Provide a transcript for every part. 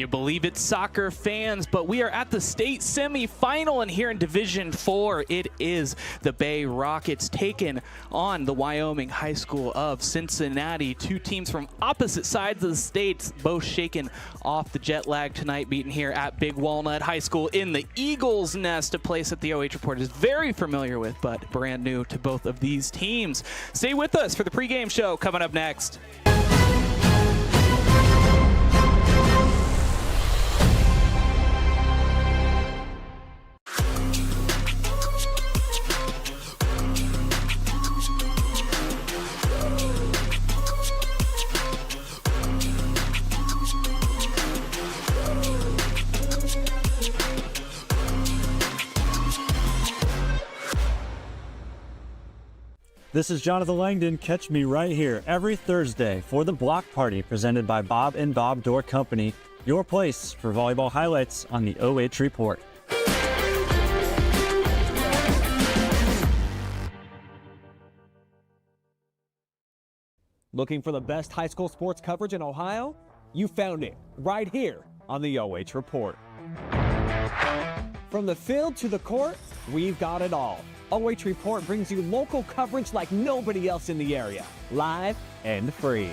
you believe it, soccer fans? But we are at the state semifinal, and here in Division 4, it is the Bay Rockets taking on the Wyoming High School of Cincinnati. Two teams from opposite sides of the states, both shaking off the jet lag tonight, beaten here at Big Walnut High School in the Eagles Nest, a place that the OH Report is very familiar with, but brand new to both of these teams. Stay with us for the pregame show coming up next. This is Jonathan Langdon. Catch me right here every Thursday for the Block Party presented by Bob and Bob Door Company, your place for volleyball highlights on the OH Report. Looking for the best high school sports coverage in Ohio? You found it right here on the OH Report. From the field to the court, we've got it all. OH Report brings you local coverage like nobody else in the area, live and free.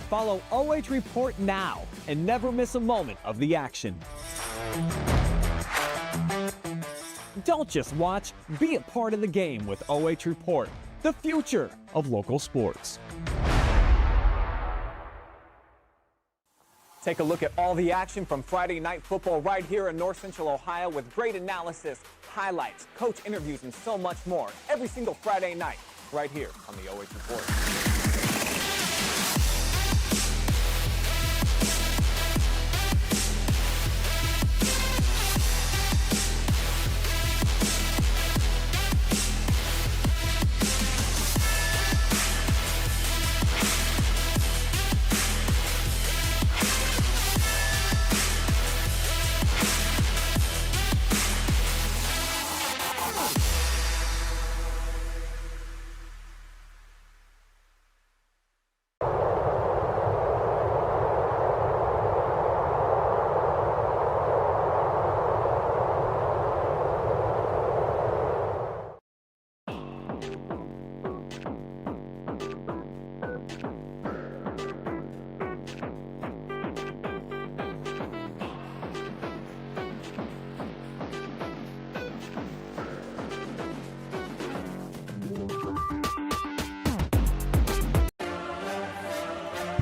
Follow OH Report now and never miss a moment of the action. Don't just watch, be a part of the game with OH Report, the future of local sports. Take a look at all the action from Friday Night Football right here in North Central Ohio with great analysis, highlights, coach interviews, and so much more every single Friday night right here on the OH Report.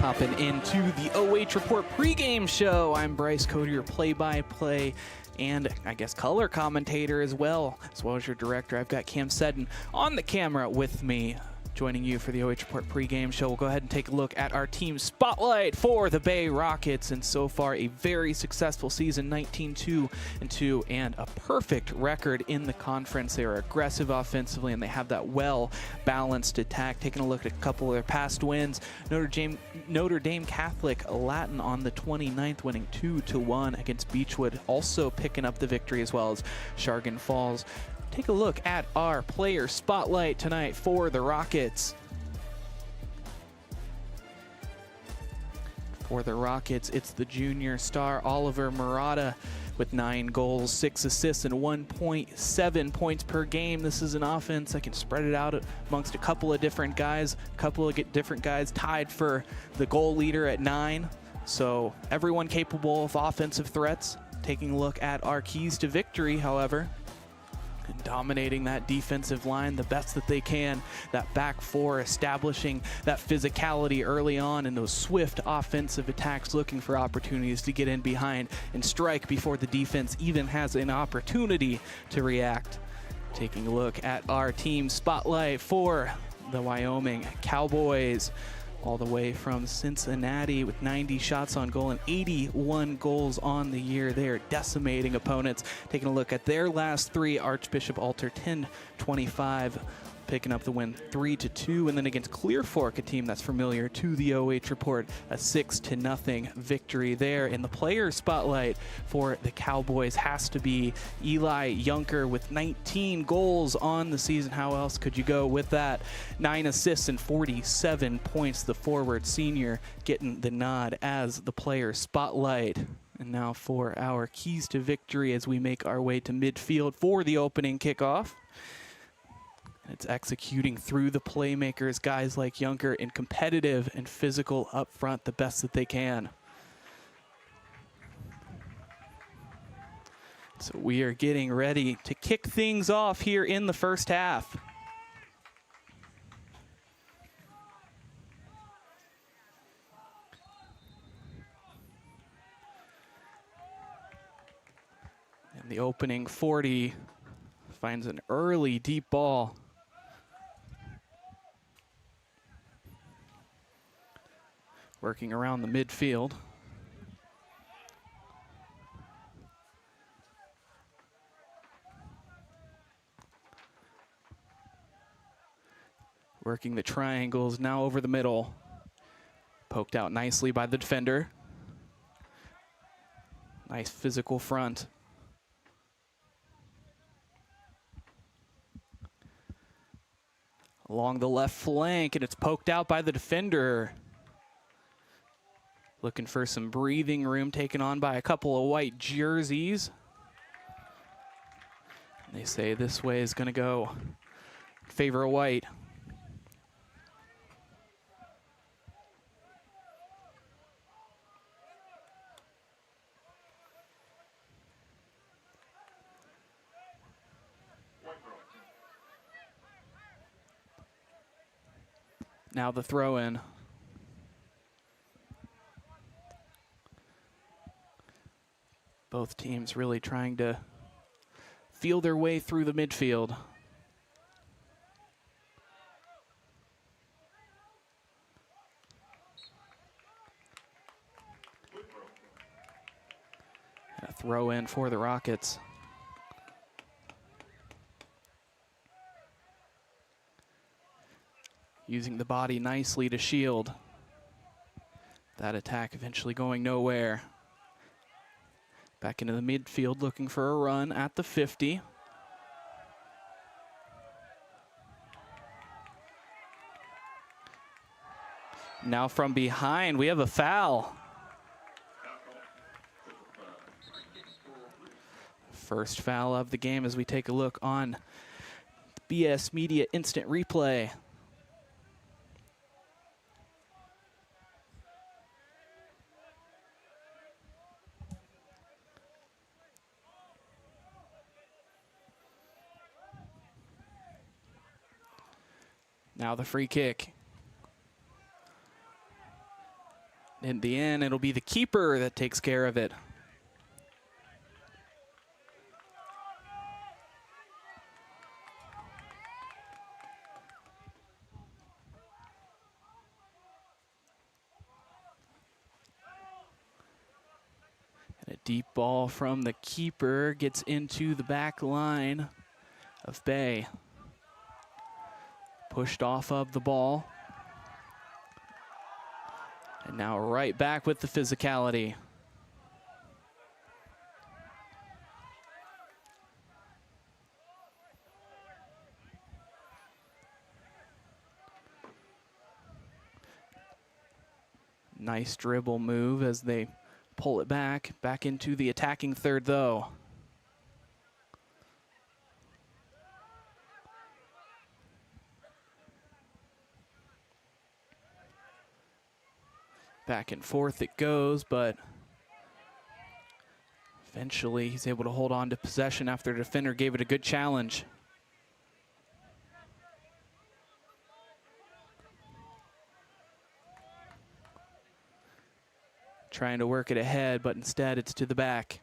Hopping into the OH Report pregame show. I'm Bryce Cody, your play-by-play and I guess color commentator as well as your director. I've got Cam Seddon on the camera with me, joining you for the OH Report pregame show. We'll go ahead and take a look at our team spotlight for the Bay Rockets, and so far a very successful season, 19-2-2, and a perfect record in the conference. They are aggressive offensively, and they have that well-balanced attack. Taking a look at a couple of their past wins, Notre Dame Catholic Latin on the 29th, winning 2-1 against Beechwood, also picking up the victory, as well as Shargan Falls. Take a look at our player spotlight tonight for the Rockets. For the Rockets, it's the junior star Oliver Murata with 9 goals, 6 assists, and 1.7 points per game. This is an offense that can spread it out amongst a couple of different guys. Tied for the goal leader at 9. So everyone capable of offensive threats. Taking a look at our keys to victory, however, and dominating that defensive line the best that they can. That back four, establishing that physicality early on, and those swift offensive attacks, looking for opportunities to get in behind and strike before the defense even has an opportunity to react. Taking a look at our team spotlight for the Wyoming Cowboys, all the way from Cincinnati with 90 shots on goal and 81 goals on the year. They are decimating opponents. Taking a look at their last 3, Archbishop Alter 10-25, picking up the win 3-2, and then against Clear Fork, a team that's familiar to the OH Report, a 6-0 victory there. In the player spotlight for the Cowboys has to be Eli Junker with 19 goals on the season. How else could you go with that? 9 assists and 47 points. The forward senior getting the nod as the player spotlight. And now for our keys to victory as we make our way to midfield for the opening kickoff. It's executing through the playmakers, guys like Junker, and competitive and physical up front, the best that they can. So we are getting ready to kick things off here in the first half. And the opening 40 finds an early deep ball. Working around the midfield. Working the triangles, now over the middle. Poked out nicely by the defender. Nice physical front. Along the left flank, and it's poked out by the defender. Looking for some breathing room, taken on by a couple of white jerseys. They say this way is going to go in favor of white. Now the throw in. Both teams really trying to feel their way through the midfield. And a throw in for the Rockets. Using the body nicely to shield. That attack eventually going nowhere. Back into the midfield, looking for a run at the 50. Now from behind, we have a foul. First foul of the game as we take a look on BS Media Instant Replay. Now the free kick. In the end, it'll be the keeper that takes care of it. And a deep ball from the keeper gets into the back line of Bay. Pushed off of the ball. And now right back with the physicality. Nice dribble move as they pull it back into the attacking third though. Back and forth it goes, but eventually he's able to hold on to possession after the defender gave it a good challenge. Trying to work it ahead, but instead it's to the back.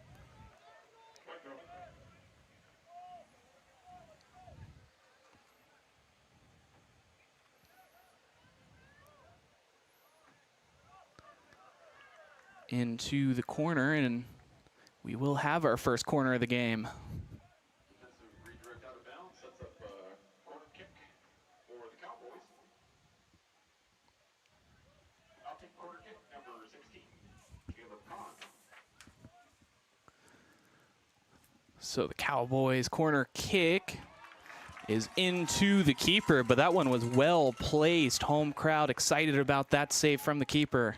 Into the corner, and we will have our first corner of the game. So the Cowboys corner kick is into the keeper, but that one was well placed. Home crowd excited about that save from the keeper.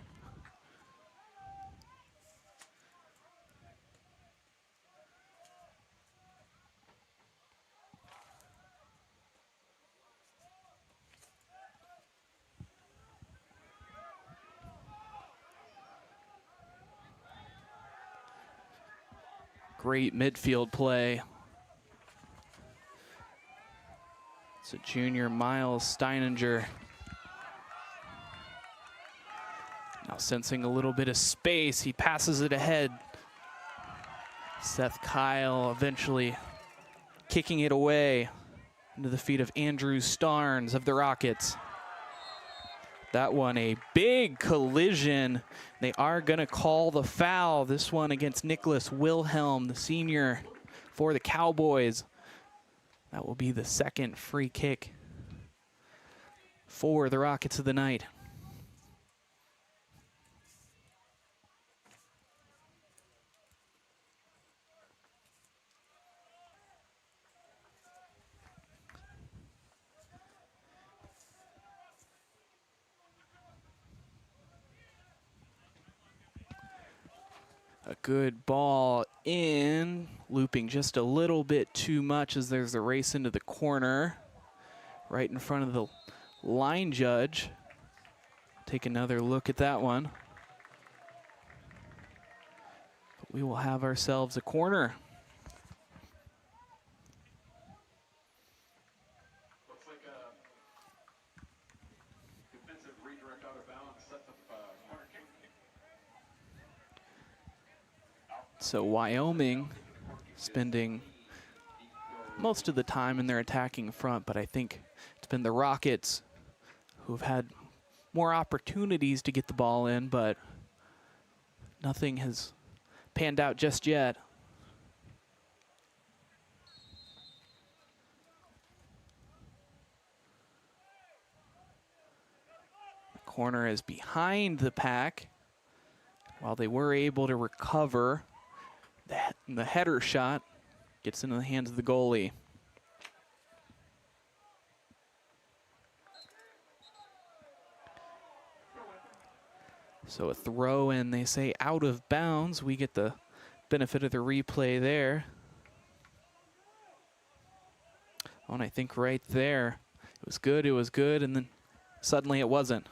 Great midfield play. It's a junior Miles Steininger. Now sensing a little bit of space, he passes it ahead. Seth Kyle eventually kicking it away into the feet of Andrew Starnes of the Rockets. That one a big collision. They are gonna call the foul. This one against Nicholas Wilhelm, the senior for the Cowboys. That will be the second free kick for the Rockets of the night. A good ball in, looping just a little bit too much as there's a race into the corner right in front of the line judge. Take another look at that one. But we will have ourselves a corner. Looks like a defensive redirect out of bounds, sets up corner kick. So Wyoming spending most of the time in their attacking front, but I think it's been the Rockets who've had more opportunities to get the ball in, but nothing has panned out just yet. The corner is behind the pack. While they were able to recover, the header shot gets into the hands of the goalie. So a throw in, they say out of bounds. We get the benefit of the replay there. Oh, and I think right there, it was good, and then suddenly it wasn't.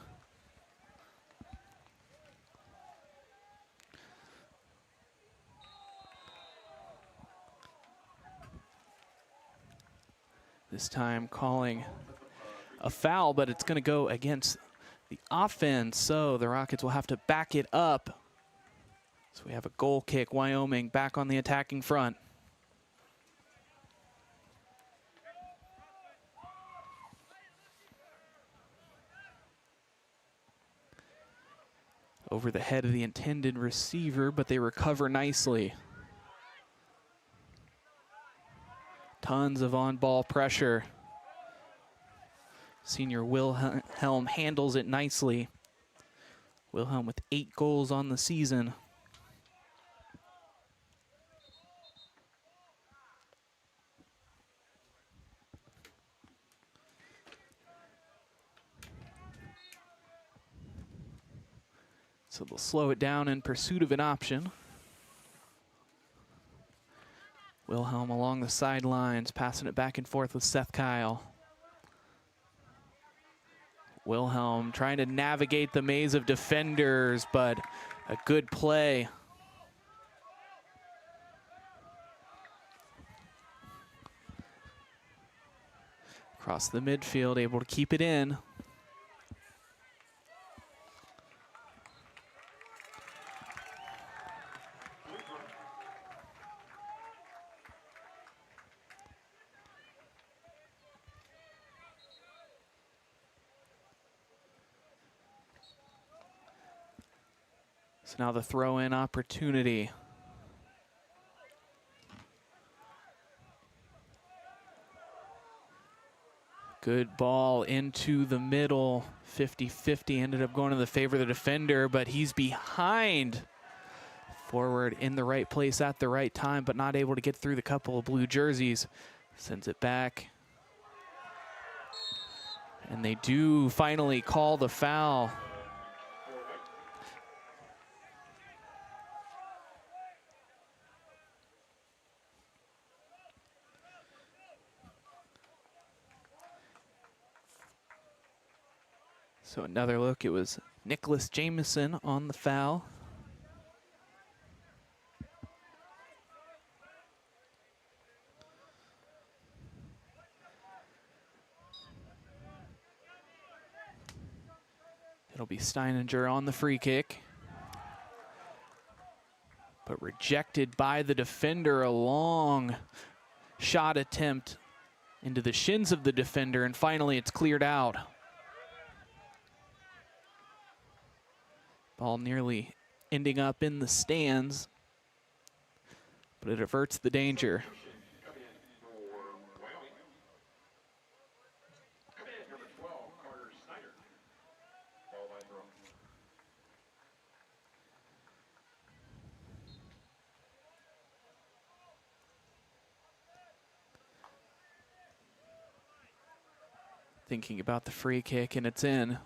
This time calling a foul, but it's going to go against the offense, so the Rockets will have to back it up. So we have a goal kick, Wyoming back on the attacking front. Over the head of the intended receiver, but they recover nicely. Tons of on-ball pressure. Senior Wilhelm handles it nicely. Wilhelm with 8 goals on the season. So they'll slow it down in pursuit of an option. Wilhelm along the sidelines, passing it back and forth with Seth Kyle. Wilhelm trying to navigate the maze of defenders, but a good play. Across the midfield, able to keep it in. So now the throw-in opportunity. Good ball into the middle, 50-50 ended up going in the favor of the defender, but he's behind. Forward in the right place at the right time, but not able to get through the couple of blue jerseys. Sends it back. And they do finally call the foul. So another look, it was Nicholas Jameson on the foul. It'll be Steininger on the free kick, but rejected by the defender. A long shot attempt into the shins of the defender, and finally it's cleared out. Ball nearly ending up in the stands, but it averts the danger. Thinking about the free kick, and it's in.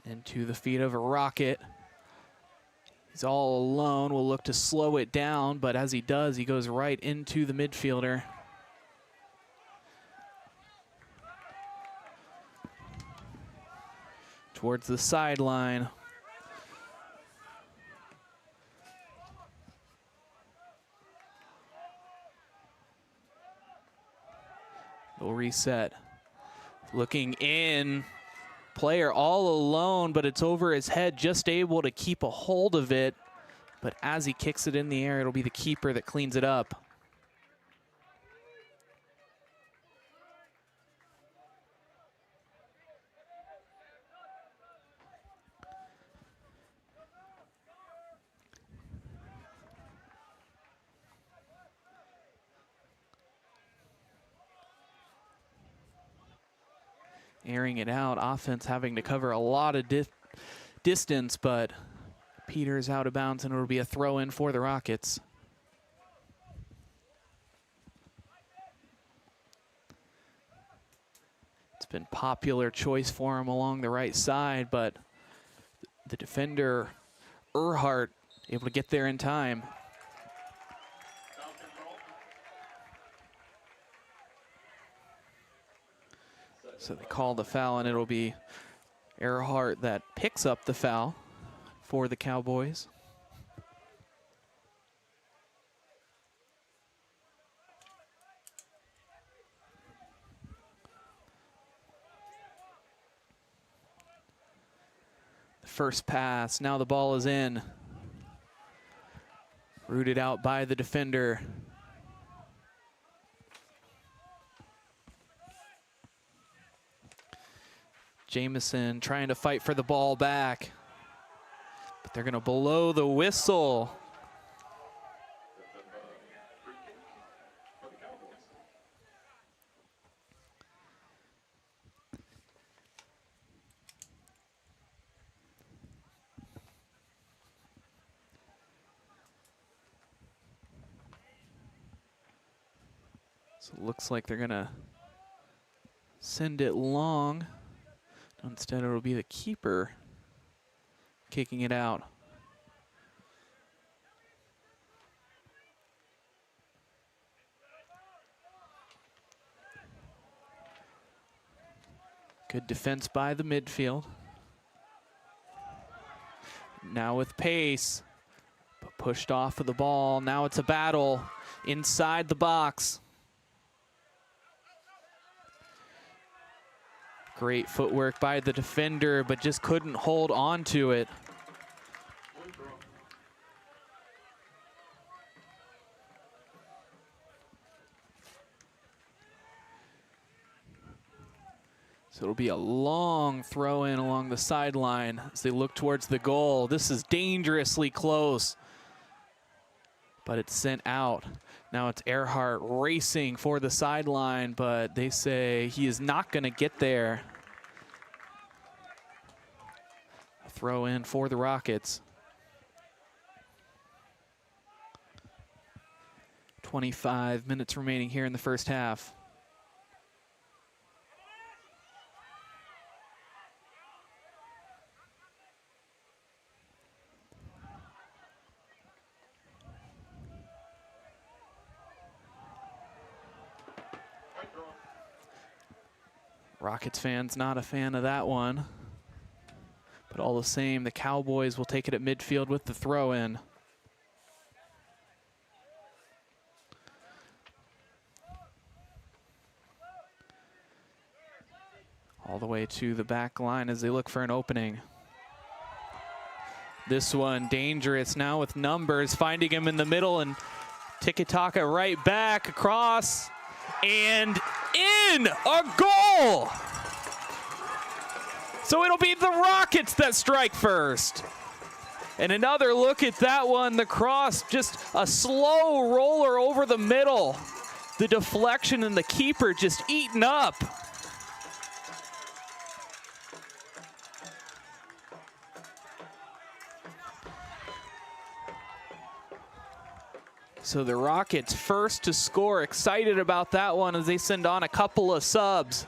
Into the feet of a Rocket. He's all alone, will look to slow it down, but as he does, he goes right into the midfielder. Towards the sideline. Little reset. Looking in. Player all alone, but it's over his head, just able to keep a hold of it. But as he kicks it in the air, it'll be the keeper that cleans it up. Airing it out, offense having to cover a lot of distance, but Peter's out of bounds, and it'll be a throw in for the Rockets. It's been popular choice for him along the right side, but the defender, OH.REPORT, able to get there in time. So they call the foul, and it'll be OH.REPORT that picks up the foul for the Cowboys. The first pass, now the ball is in. Rooted out by the defender. Jameson trying to fight for the ball back, but they're going to blow the whistle. So it looks like they're going to send it long. Instead, it'll be the keeper kicking it out. Good defense by the midfield. Now with pace, but pushed off of the ball. Now it's a battle inside the box. Great footwork by the defender, but just couldn't hold on to it. So it'll be a long throw in along the sideline as they look towards the goal. This is dangerously close. but it's sent out. Now it's Earhart racing for the sideline, but they say he is not going to get there. A throw in for the Rockets. 25 minutes remaining here in the first half. Rockets fans not a fan of that one. But all the same, the Cowboys will take it at midfield with the throw in. All the way to the back line as they look for an opening. This one dangerous now with numbers, finding him in the middle, and Tiki-taka right back across and in, a goal! So it'll be the Rockets that strike first. And another look at that one, the cross, just a slow roller over the middle. The deflection and the keeper just eaten up. So the Rockets first to score, excited about that one as they send on a couple of subs.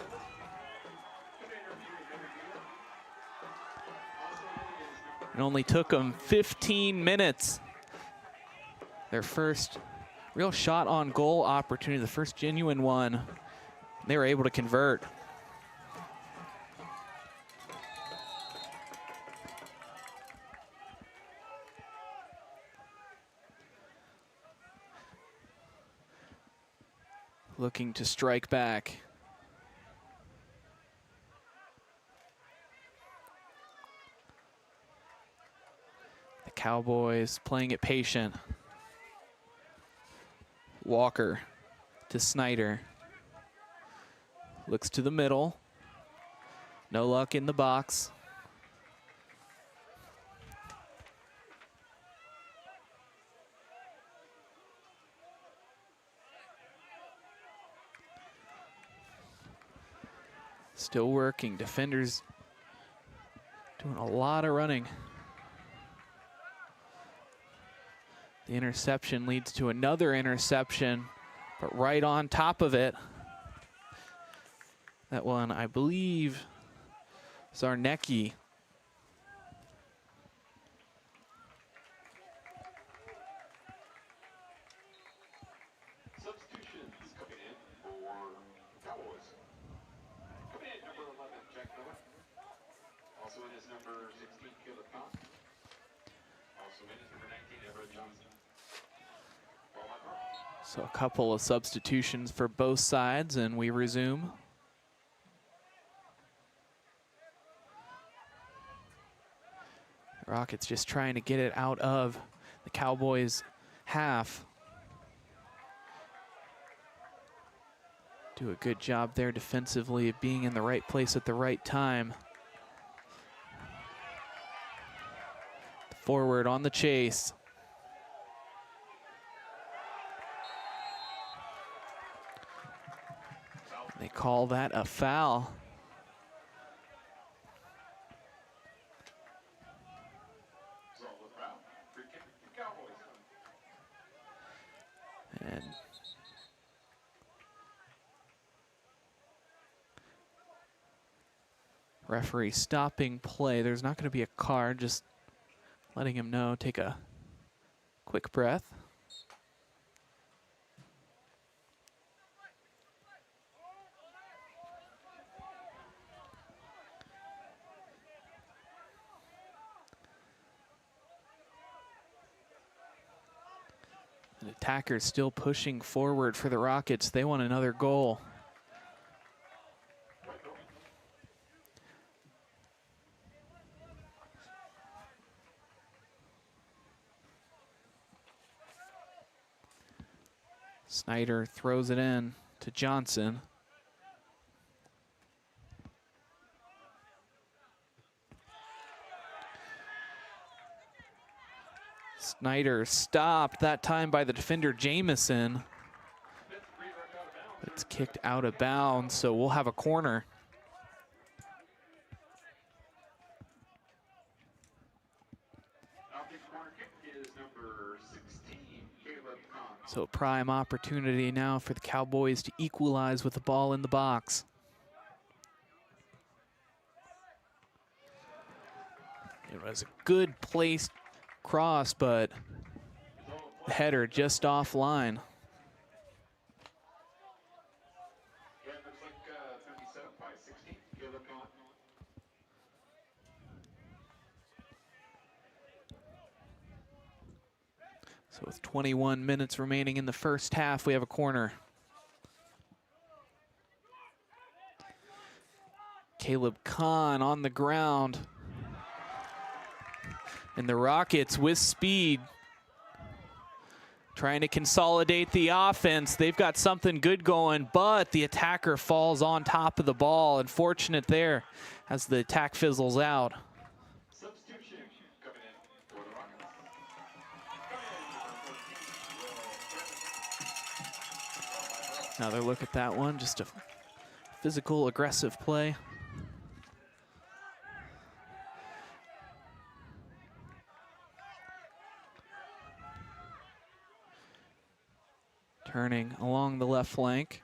It only took them 15 minutes. Their first real shot on goal opportunity, the first genuine one. They were able to convert. Looking to strike back. The Cowboys playing it patient. Walker to Snyder. Looks to the middle. No luck in the box. Still working. Defenders doing a lot of running. The interception leads to another interception, but right on top of it. That one, I believe, Zarnecki. Substitutions coming in for Cowboys. Coming in, number 11, Jack Miller. Also in is number 16, Caleb Kahn. Also in is number 19, Everett Johnson. So a couple of substitutions for both sides, and we resume. Rockets just trying to get it out of the Cowboys' half. Do a good job there defensively of being in the right place at the right time. Forward on the chase. They call that a foul. And referee stopping play. There's not going to be a card, just letting him know, take a quick breath. The attackers still pushing forward for the Rockets. They want another goal. Snyder throws it in to Johnson. Snyder stopped that time by the defender Jamison. It's kicked out of bounds, so we'll have a corner. So prime opportunity now for the Cowboys to equalize with the ball in the box. It was a good placed cross, but the header just offline. So with 21 minutes remaining in the first half, we have a corner. Caleb Kahn on the ground. And the Rockets with speed, trying to consolidate the offense. They've got something good going, but the attacker falls on top of the ball. Unfortunate there as the attack fizzles out. Substitution coming in for the Rockets. Another look at that one, just a physical, aggressive play. Turning along the left flank.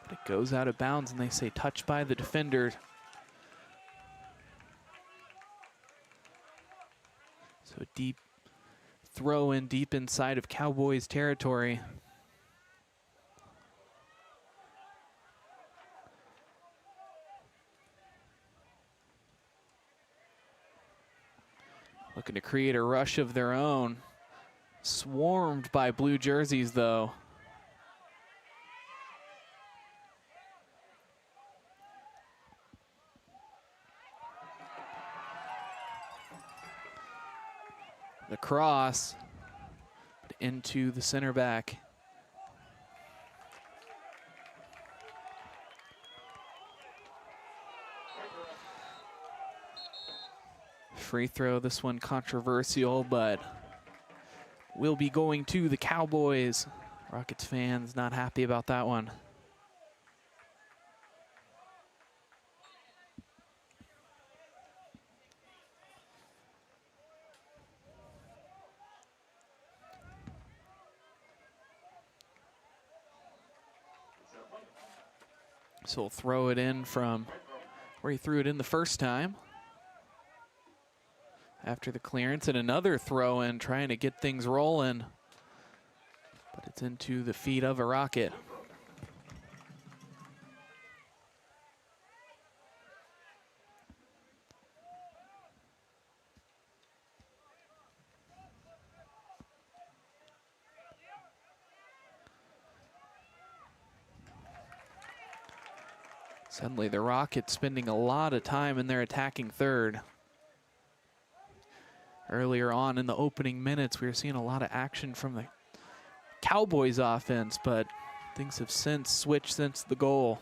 But it goes out of bounds, and they say touched by the defender. So a deep throw in deep inside of Cowboys territory. Looking to create a rush of their own. Swarmed by blue jerseys, though. The cross into the center back. Free throw, this one controversial, but will be going to the Cowboys. Rockets fans not happy about that one. So we'll throw it in from where he threw it in the first time. After the clearance, and another throw in, trying to get things rolling. But it's into the feet of a Rocket. Suddenly the Rockets spending a lot of time in their attacking third. Earlier on in the opening minutes, we were seeing a lot of action from the Cowboys offense, but things have since switched since the goal.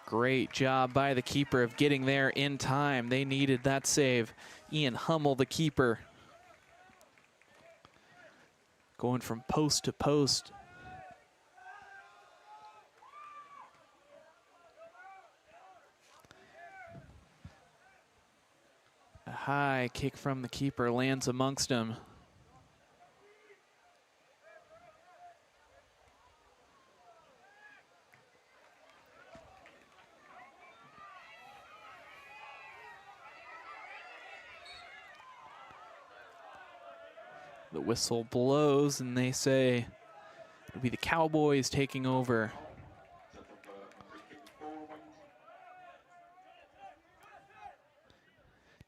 Great job by the keeper of getting there in time. They needed that save. Ian Hummel, the keeper, going from post to post. A high kick from the keeper lands amongst them. The whistle blows and they say it'll be the Cowboys taking over.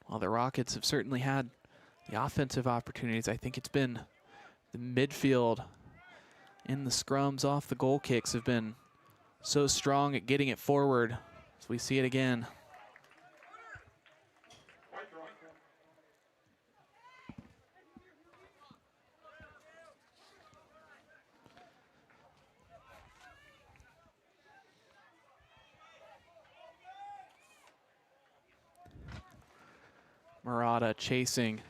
While the Rockets have certainly had the offensive opportunities, I think it's been the midfield in the scrums off the goal kicks have been so strong at getting it forward. As we see it again. Murata chasing.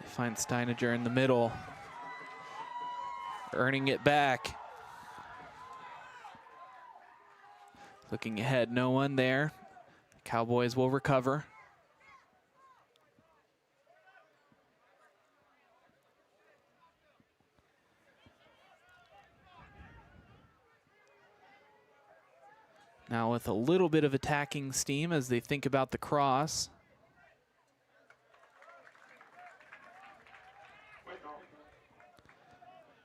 They find Steininger in the middle. Earning it back. Looking ahead, no one there. The Cowboys will recover. Now with a little bit of attacking steam as they think about the cross.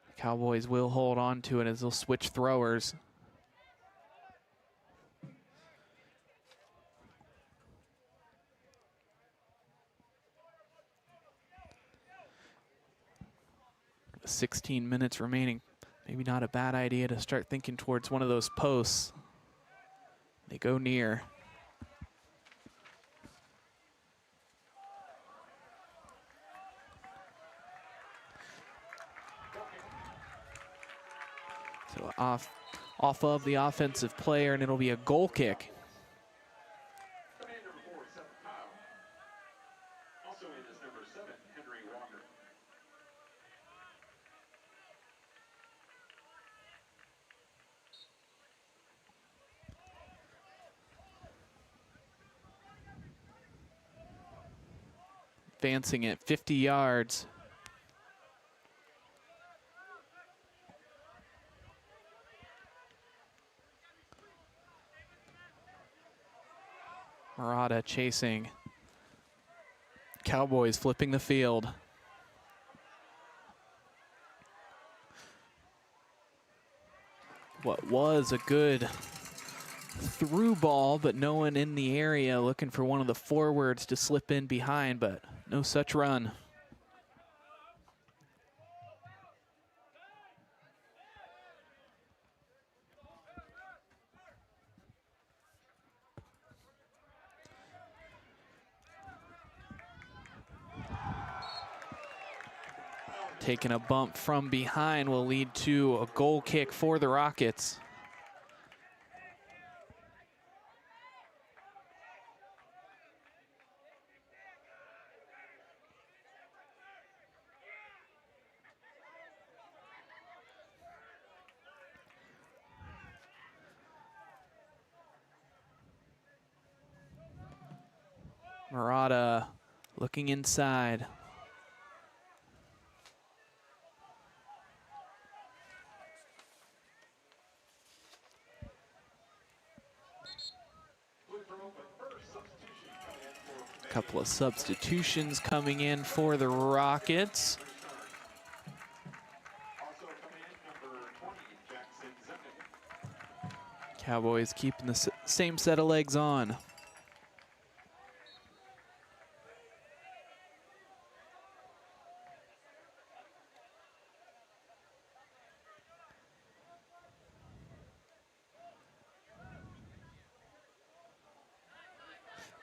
The Cowboys will hold on to it as they'll switch throwers. With 16 minutes remaining. Maybe not a bad idea to start thinking towards one of those posts. They go near. So off of the offensive player, and it'll be a goal kick. Also in is number 7, Henry Walker. Advancing it 50 yards. Murata chasing. Cowboys flipping the field. What was a good through ball, but no one in the area, looking for one of the forwards to slip in behind, but no such run. Taking a bump from behind will lead to a goal kick for the Rockets. Murata looking inside. A couple of substitutions coming in for the Rockets. Also coming in, number 20, Jackson Zepnick. Cowboys keeping the same set of legs on.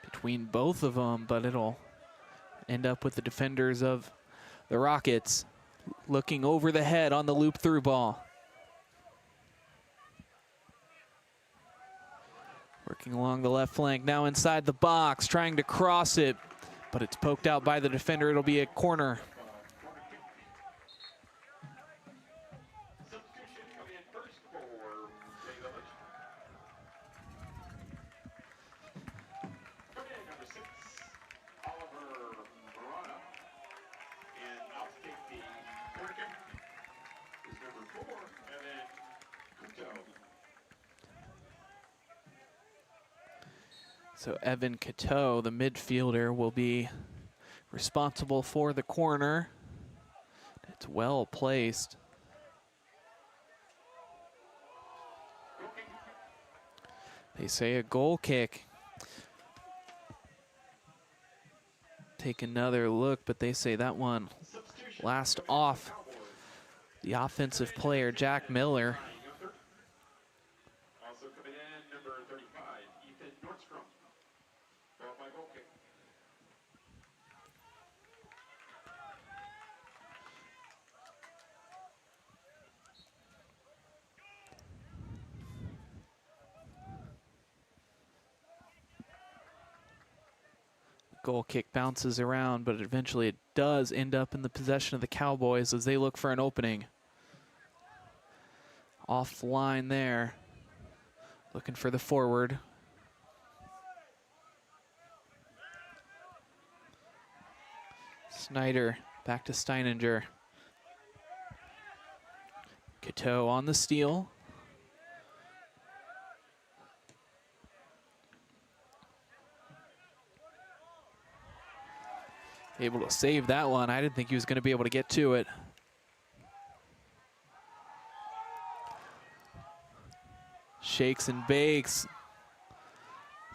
Between both of them, but it'll end up with the defenders of the Rockets looking over the head on the loop through ball. Working along the left flank, now inside the box, trying to cross it, but it's poked out by the defender. It'll be a corner. Substitution coming in first for Bay Village. Coming in number 6, Oliver Murata. And I'll take the corner kick is number 4, Evan Kuto. So Evan Cateau, the midfielder, will be responsible for the corner. It's well placed. They say a goal kick. Take another look, but they say that one last off the offensive player, Jack Miller. Also coming in, number 35, Ethan Nordstrom. Brought by goal kick. Goal kick bounces around, but eventually it does end up in the possession of the Cowboys as they look for an opening. Off the line there. Looking for the forward. Snyder back to Steininger. Cateau on the steal. Able to save that one. I didn't think he was going to be able to get to it. Shakes and bakes.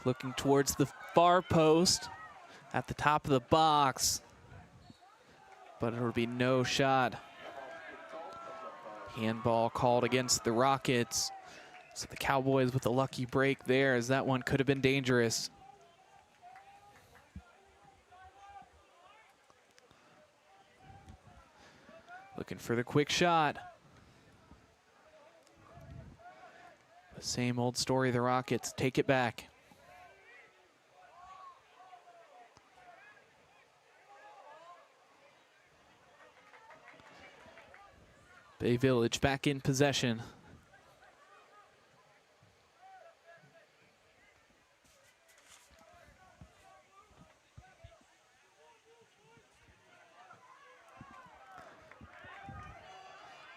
Looking towards the far post at the top of the box. But it would be no shot. Handball called against the Rockets. So the Cowboys with a lucky break there, as that one could have been dangerous. Looking for the quick shot. The same old story, the Rockets take it back. Bay Village back in possession.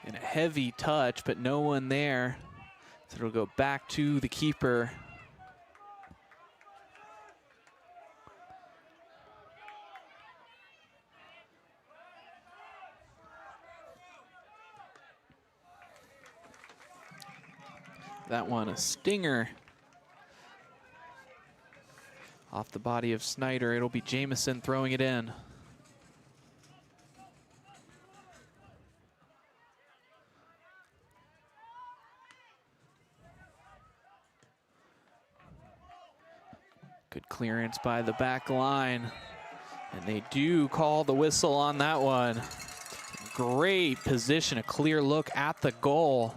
And a heavy touch, but no one there. So it'll go back to the keeper. That one a stinger. Off the body of Snyder, it'll be Jamison throwing it in. Good clearance by the back line. And they do call the whistle on that one. Great position, a clear look at the goal.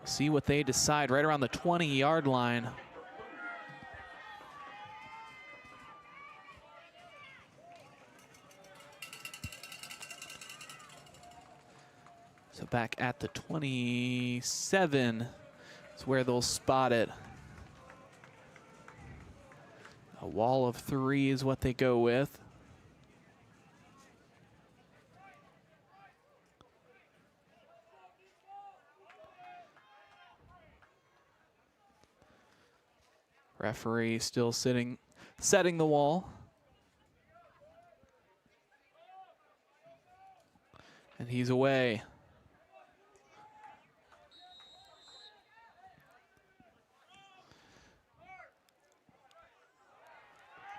See what they decide right around the 20-yard line. So back at the 27 is where they'll spot it. A wall of 3 is what they go with. Referee still setting the wall. And he's away.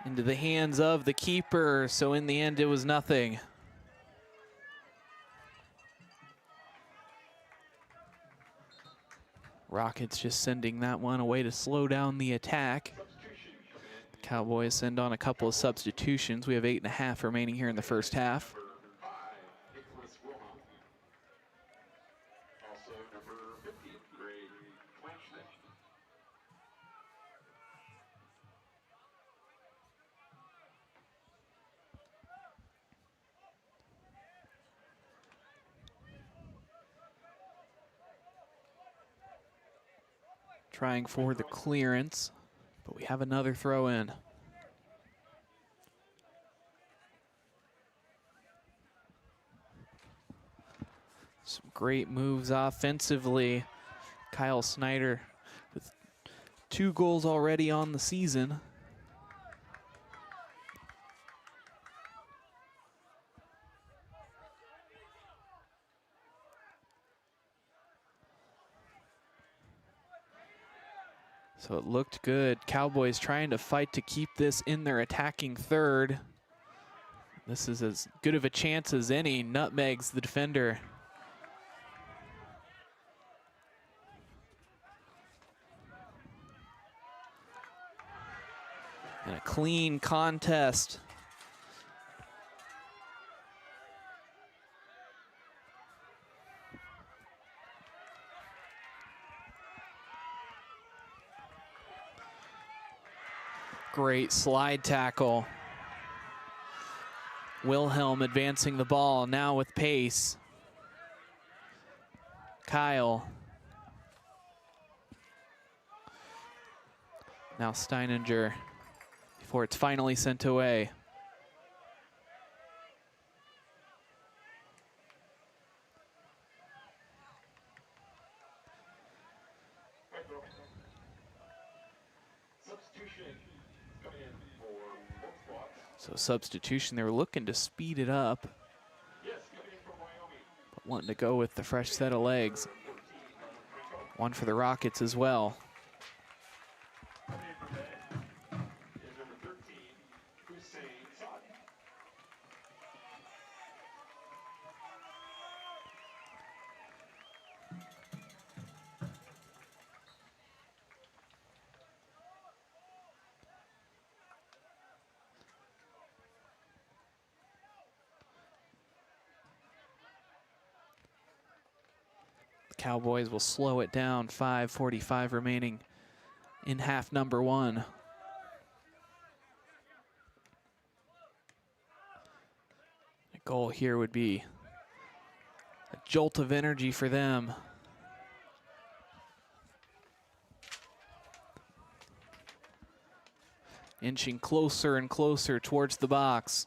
Into the hands of the keeper, so in the end it was nothing. Rockets just sending that one away to slow down the attack. The Cowboys send on a couple of substitutions. We have 8.5 remaining here in the first half. Trying for the clearance, but we have another throw in. Some great moves offensively. Kyle Snyder with 2 goals already on the season. So it looked good. Cowboys trying to fight to keep this in their attacking third. This is as good of a chance as any. Nutmegs the defender. And a clean contest. Great slide tackle. Wilhelm advancing the ball now with pace. Kyle. Now Steininger before it's finally sent away. So substitution, they were looking to speed it up, but wanting to go with the fresh set of legs. One for the Rockets as well. Cowboys will slow it down, 5:45 remaining in half number one. A goal here would be a jolt of energy for them. Inching closer and closer towards the box.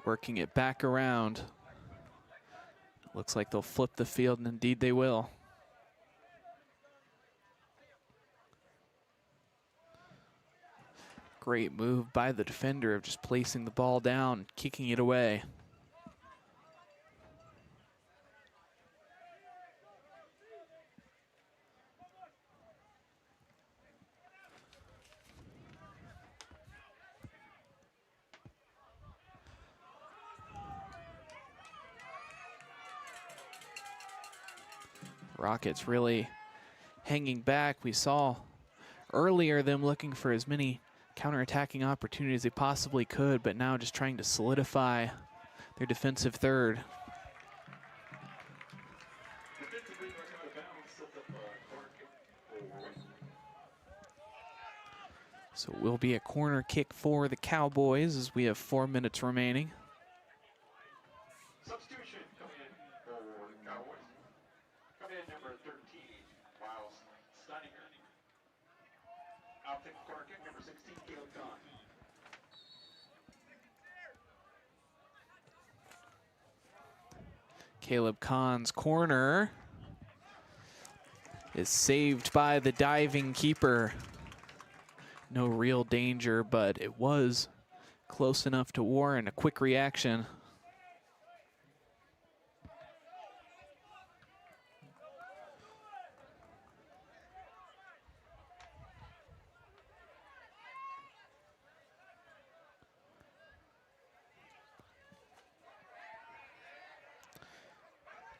Working it back around. Looks like they'll flip the field, and indeed they will. Great move by the defender of just placing the ball down, kicking it away. Rockets really hanging back. We saw earlier them looking for as many counterattacking opportunities they possibly could, but now just trying to solidify their defensive third. So it will be a corner kick for the Cowboys as we have 4 minutes remaining. Substitution coming in for the Cowboys. Coming in number 13, Miles Steininger. Out the corner kick, number 16, Caleb Kahn. Caleb Kahn's corner is saved by the diving keeper. No real danger, but it was close enough to warrant a quick reaction.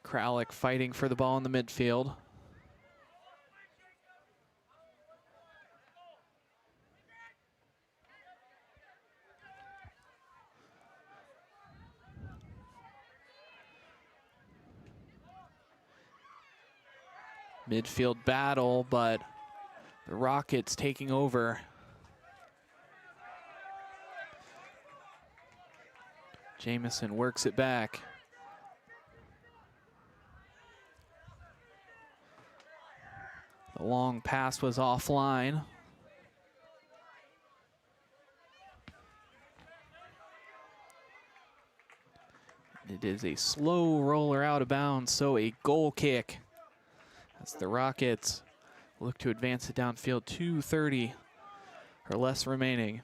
Kralik fighting for the ball in the midfield. Midfield battle, but the Rockets taking over. Jamison works it back. The long pass was offline. It is a slow roller out of bounds, so a goal kick as the Rockets look to advance it downfield. 2:30 or less remaining.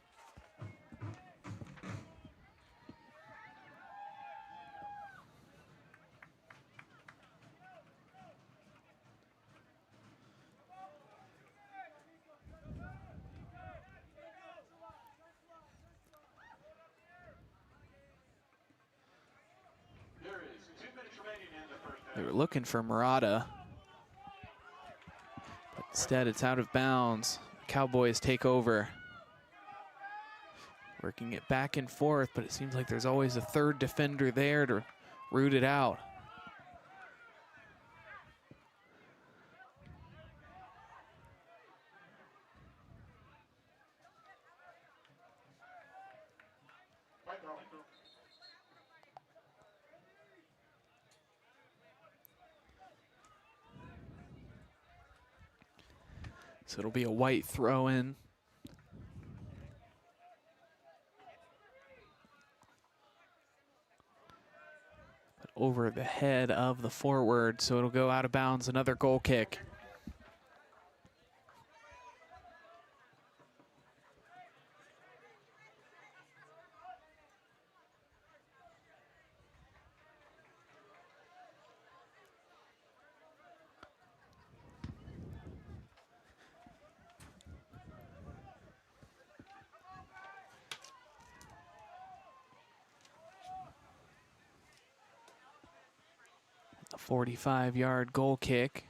They were looking for Murata, but instead it's out of bounds. Cowboys take over. Working it back and forth, but it seems like there's always a third defender there to root it out. So it'll be a white throw in. But over the head of the forward, so it'll go out of bounds, another goal kick. A 45-yard goal kick.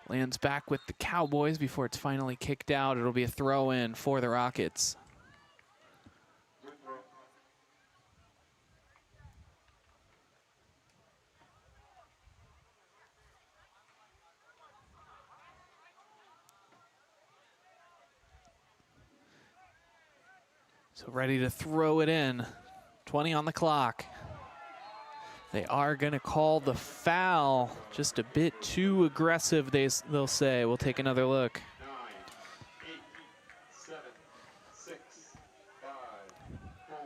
Lands back with the Cowboys before it's finally kicked out. It'll be a throw in for the Rockets. So ready to throw it in. 20 on the clock. They are going to call the foul. Just a bit too aggressive, they'll say. We'll take another look. 9, 8, 7, 6, 5, 4,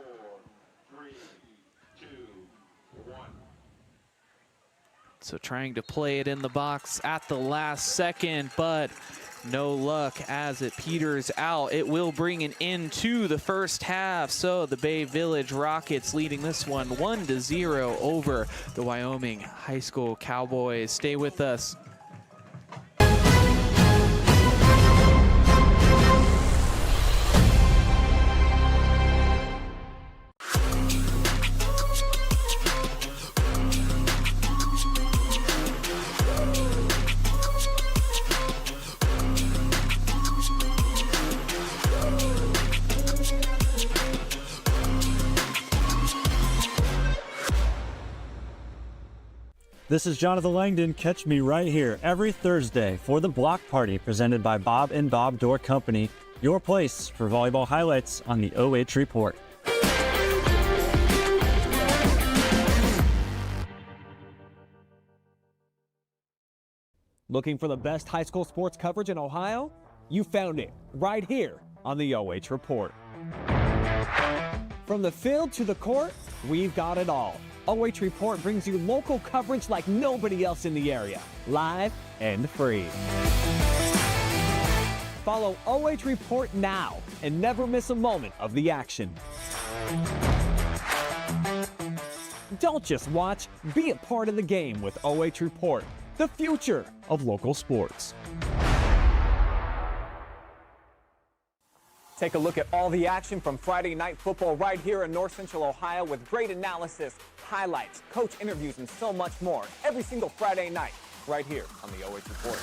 3, 2, 1. So trying to play it in the box at the last second, but no luck as it peters out. It will bring an end to the first half. So the Bay Village Rockets leading this one 1-0 over the Wyoming High School Cowboys. Stay with us. This is Jonathan Langdon. Catch me right here every Thursday for the Block Party presented by Bob and Bob Door Company, your place for volleyball highlights on the OH Report. Looking for the best high school sports coverage in Ohio? You found it right here on the OH Report. From the field to the court, we've got it all. OH Report brings you local coverage like nobody else in the area, live and free. Follow OH Report now and never miss a moment of the action. Don't just watch, be a part of the game with OH Report, the future of local sports. Take a look at all the action from Friday Night Football right here in North Central Ohio with great analysis, highlights, coach interviews, and so much more every single Friday night right here on the OH Report.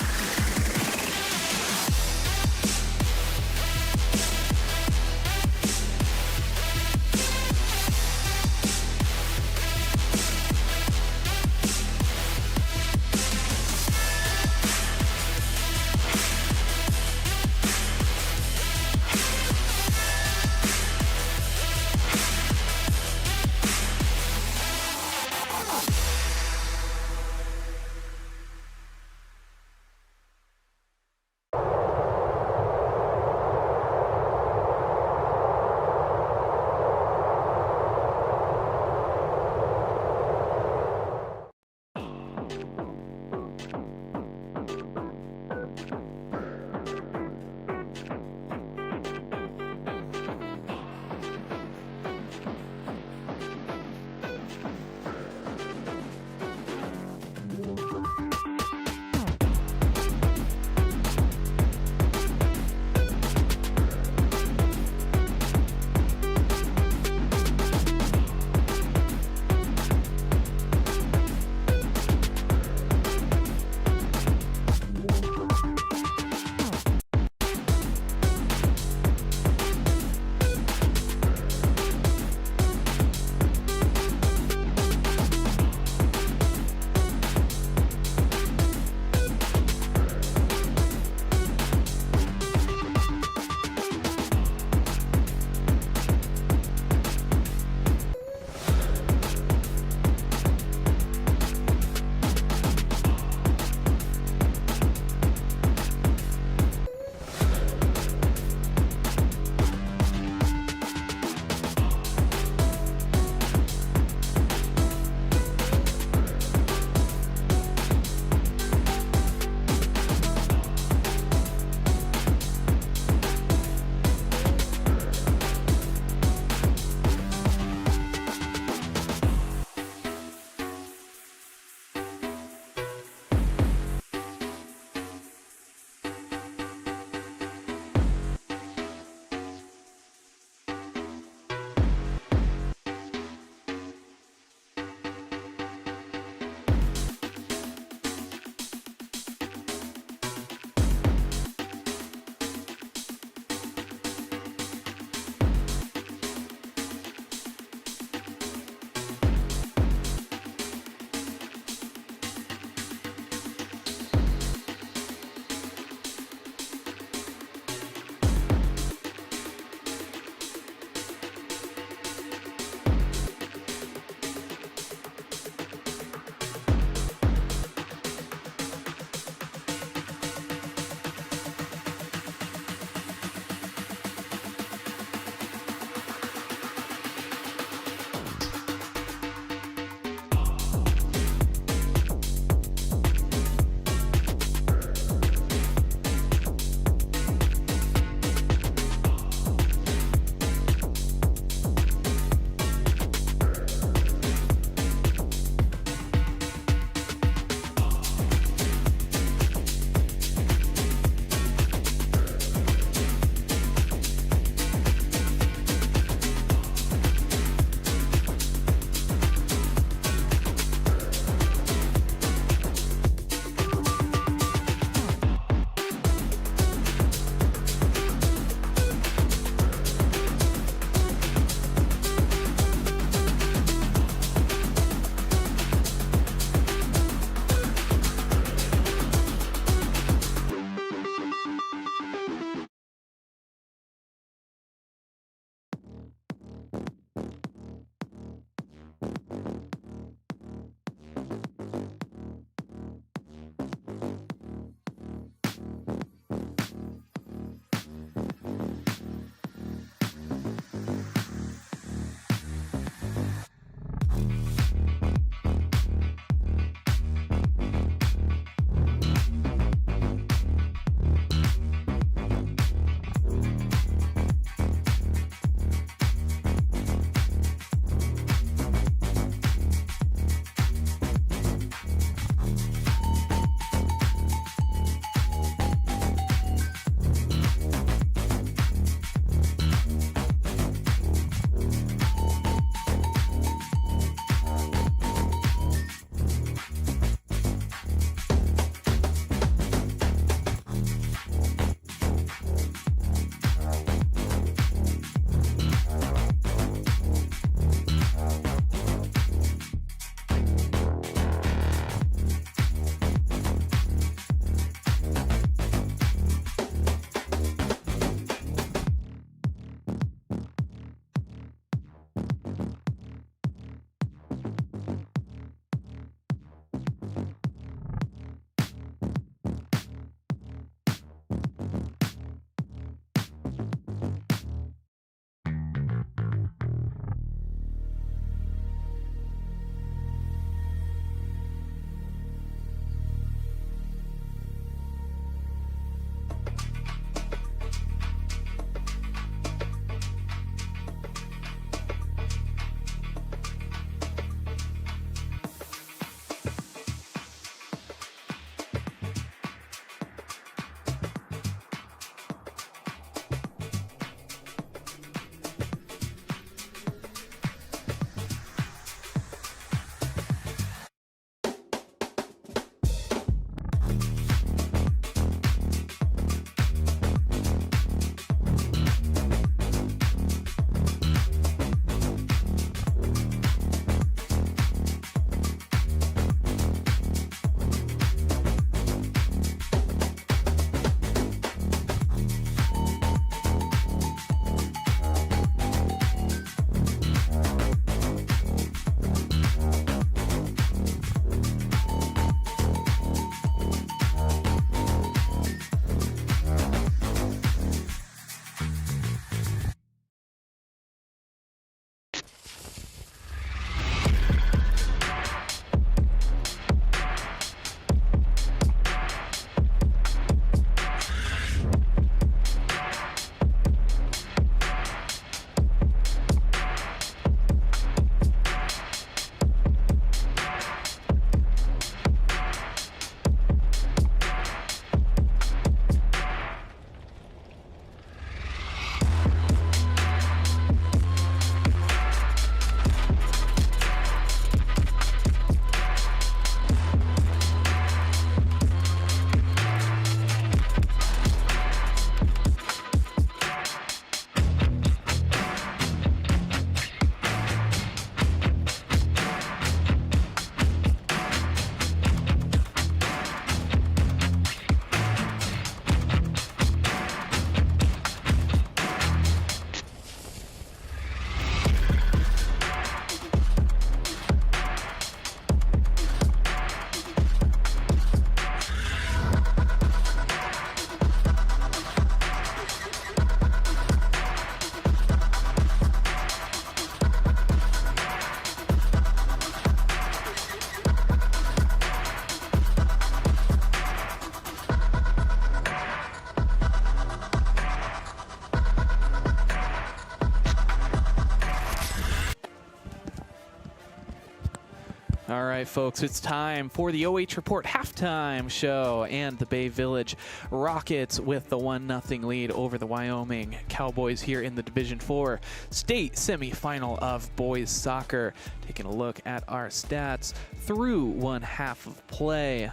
right, folks, it's time for the OH Report halftime show, and the Bay Village Rockets with the 1-0 lead over the Wyoming Cowboys here in the Division IV state semifinal of boys soccer. Taking a look at our stats through one half of play.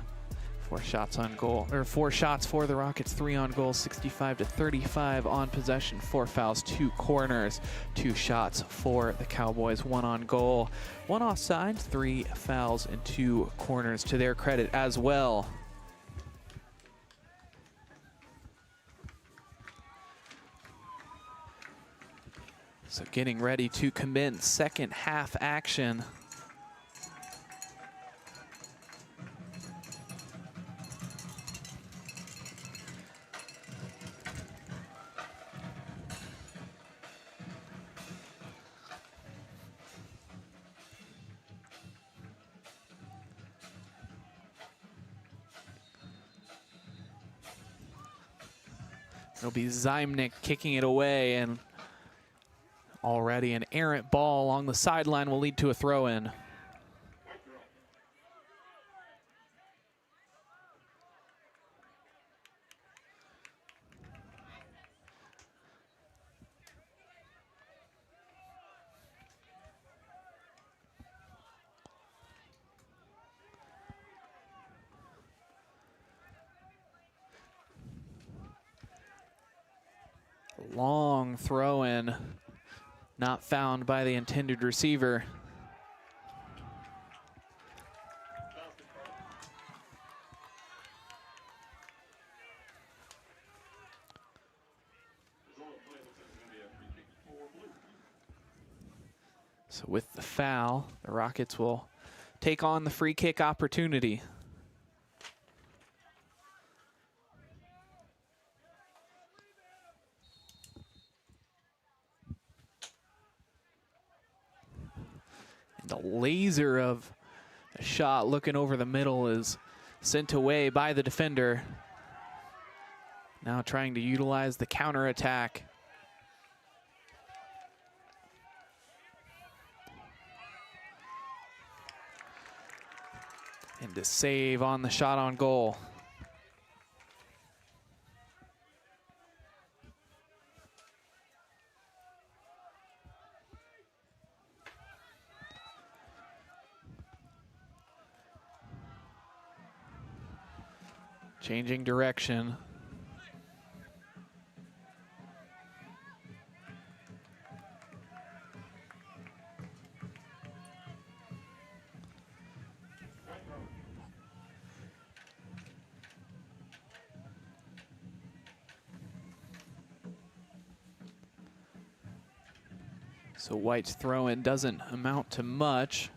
4 shots on goal, or 4 shots for the Rockets, 3 on goal, 65-35 on possession, 4 fouls, 2 corners, 2 shots for the Cowboys, 1 on goal, 1 offside, 3 fouls, and 2 corners to their credit as well. So getting ready to commence second half action. It'll be Zymnik kicking it away, and already an errant ball along the sideline will lead to a throw-in. Long throw-in, not found by the intended receiver. So with the foul, the Rockets will take on the free kick opportunity. The laser of a shot looking over the middle is sent away by the defender. Now trying to utilize the counterattack. And to save on the shot on goal. Changing direction. So White's throw-in doesn't amount to much.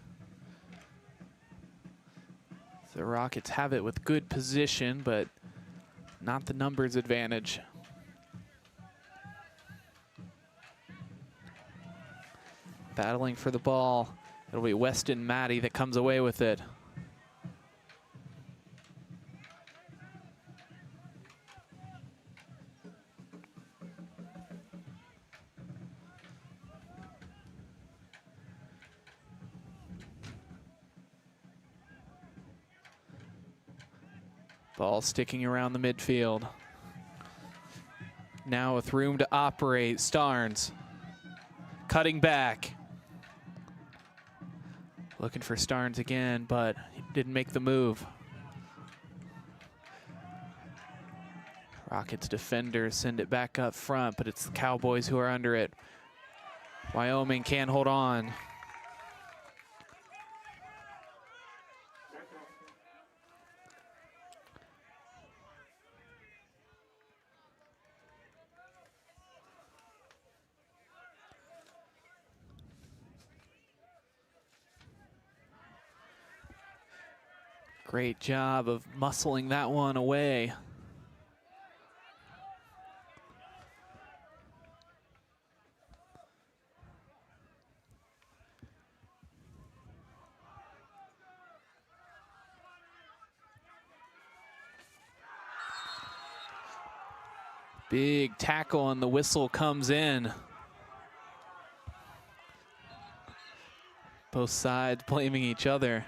The Rockets have it with good position, but not the numbers advantage. Battling for the ball. It'll be Weston Matty that comes away with it. Ball sticking around the midfield. Now with room to operate, Starnes cutting back. Looking for Starnes again, but he didn't make the move. Rockets defenders send it back up front, but it's the Cowboys who are under it. Wyoming can't hold on. Great job of muscling that one away. Big tackle and the whistle comes in. Both sides blaming each other.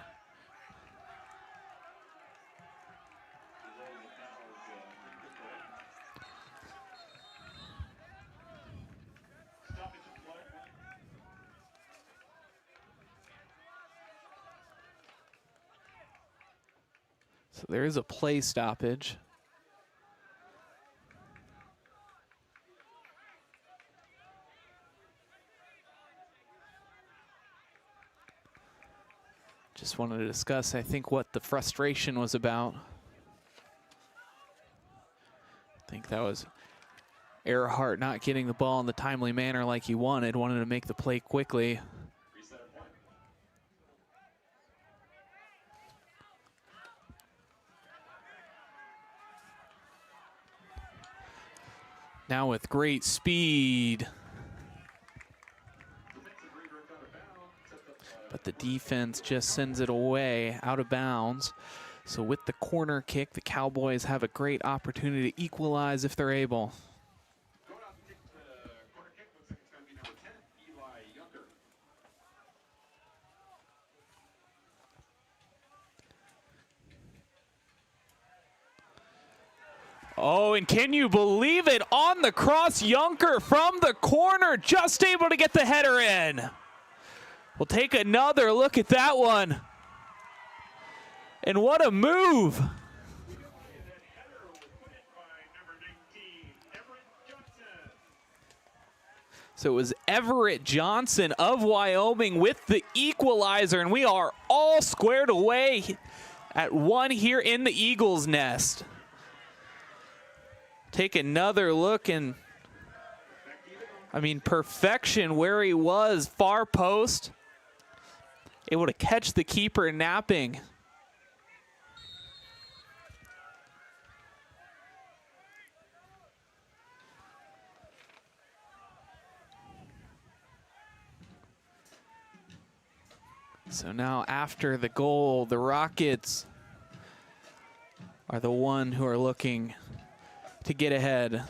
So there is a play stoppage. Just wanted to discuss, I think, what the frustration was about. I think that was Earhart not getting the ball in the timely manner like he wanted to make the play quickly. Now with great speed. But the defense just sends it away, out of bounds. So with the corner kick, the Cowboys have a great opportunity to equalize if they're able. Oh, and can you believe it? On the cross, Junker from the corner, just able to get the header in. We'll take another look at that one. And what a move. So it was Everett Johnson of Wyoming with the equalizer, and we are all squared away at one here in the Eagles' nest. Take another look, and I mean, perfection where he was, far post, able to catch the keeper napping. So now after the goal, the Rockets are the one who are looking to get ahead.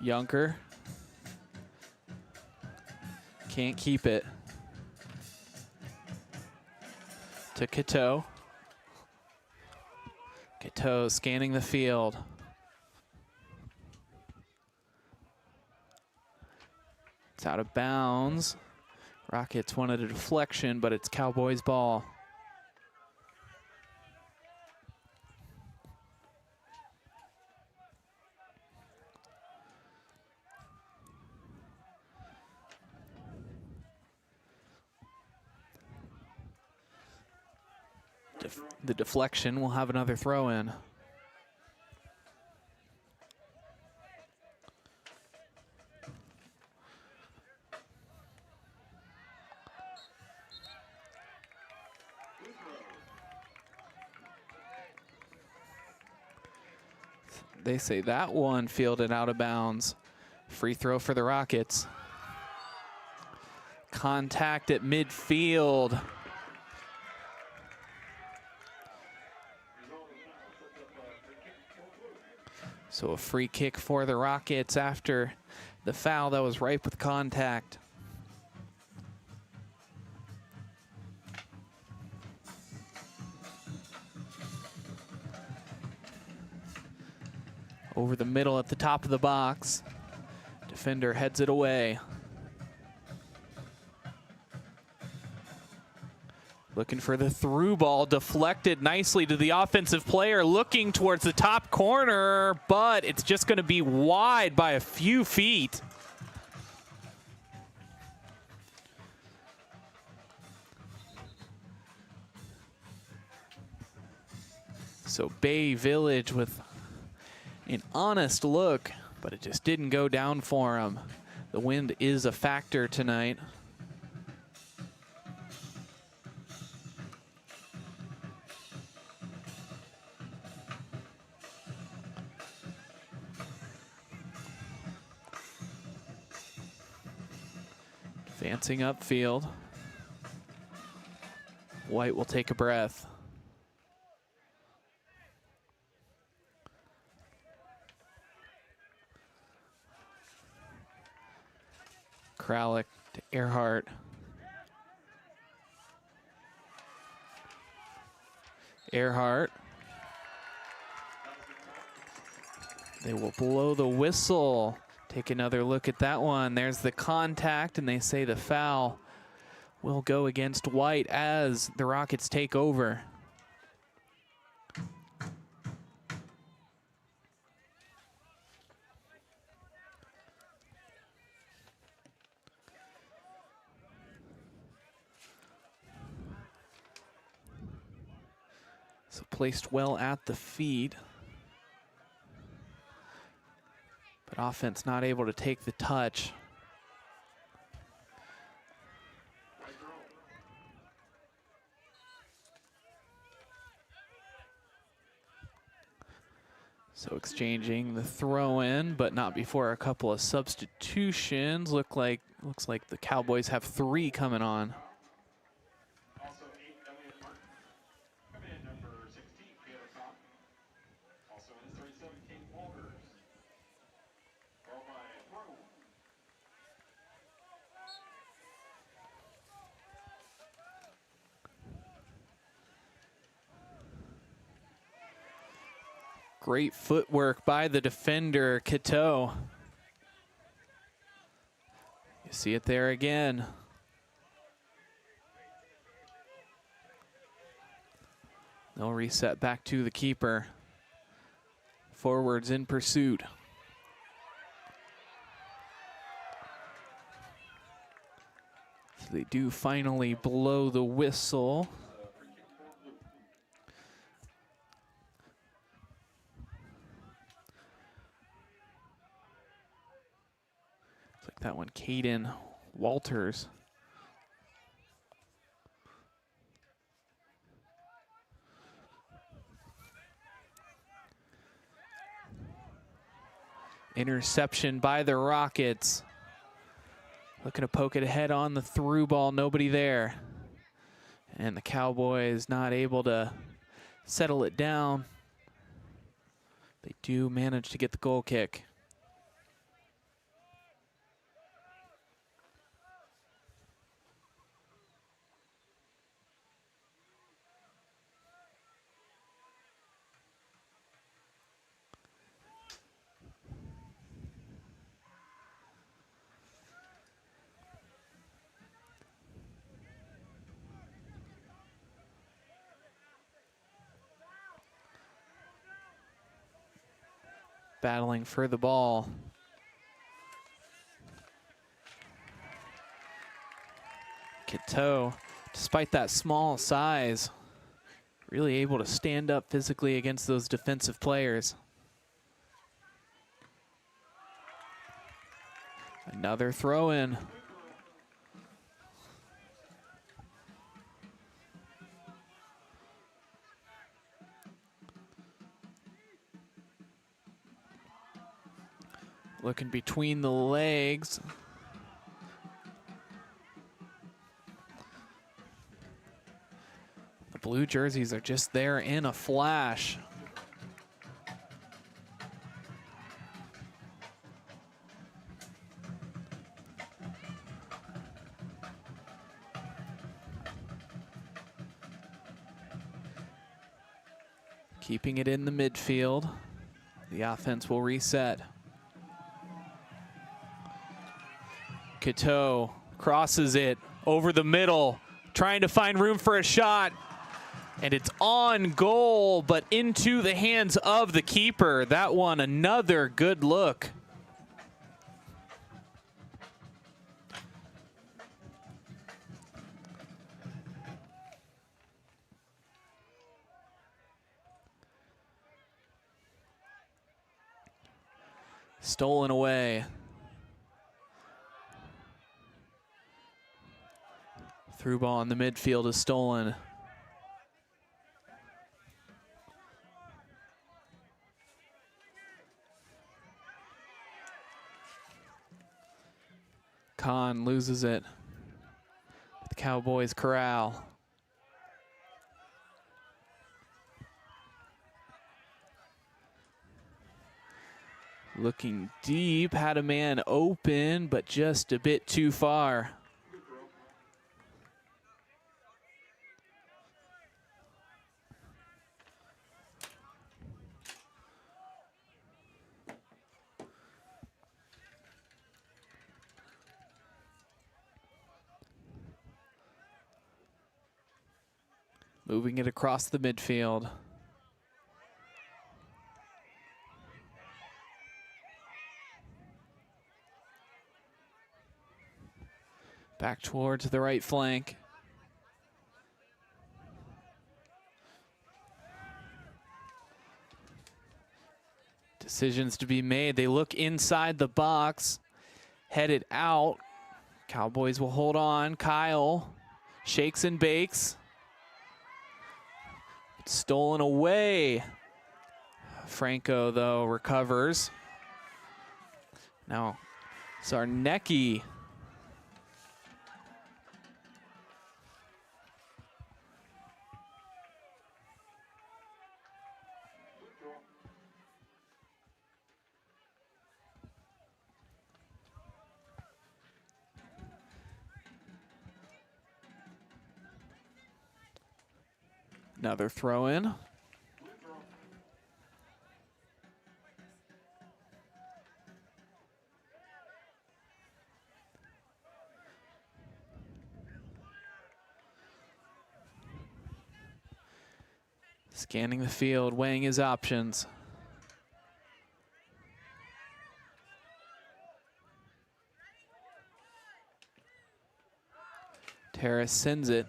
Junker can't keep it. To Cateau. Cateau scanning the field. It's out of bounds. Rockets wanted a deflection, but it's Cowboys ball. The deflection will have another throw in. They say that one fielded out of bounds. Free throw for the Rockets. Contact at midfield. So a free kick for the Rockets after the foul that was ripe with contact. Over the middle at the top of the box. Defender heads it away. Looking for the through ball, deflected nicely to the offensive player, looking towards the top corner, but it's just going to be wide by a few feet. So Bay Village with an honest look, but it just didn't go down for him. The wind is a factor tonight. Advancing upfield. White will take a breath. Kralik to Earhart. Earhart. They will blow the whistle. Take another look at that one. There's the contact, and they say the foul will go against White as the Rockets take over. So placed well at the feet. But offense not able to take the touch. So exchanging the throw in, but not before a couple of substitutions. Looks like the Cowboys have 3 coming on. Also 8, Elliott Martin. Coming in number 16, Caleb Cobb. Also in 37, Kate Walters. Followed by Throw. Great footwork by the defender, Cateau. You see it there again. They'll reset back to the keeper. Forwards in pursuit. So they do finally blow the whistle. It's like that one, Caden Walters. Interception by the Rockets. Looking to poke it ahead on the through ball, nobody there. And the Cowboys not able to settle it down. They do manage to get the goal kick. Battling for the ball. Cateau, despite that small size, really able to stand up physically against those defensive players. Another throw in. Looking between the legs. The blue jerseys are just there in a flash. Keeping it in the midfield. The offense will reset. Cateau crosses it over the middle, trying to find room for a shot. And it's on goal, but into the hands of the keeper. That one, another good look. Stolen away. Through ball in the midfield is stolen. Kahn loses it. The Cowboys corral. Looking deep, had a man open, but just a bit too far. Moving it across the midfield. Back towards the right flank. Decisions to be made. They look inside the box, headed out. Cowboys will hold on. Kyle shakes and bakes. It's stolen away. Franco, though, recovers. Now, Zarnecki. Another throw in. Scanning the field, weighing his options. Terrace sends it.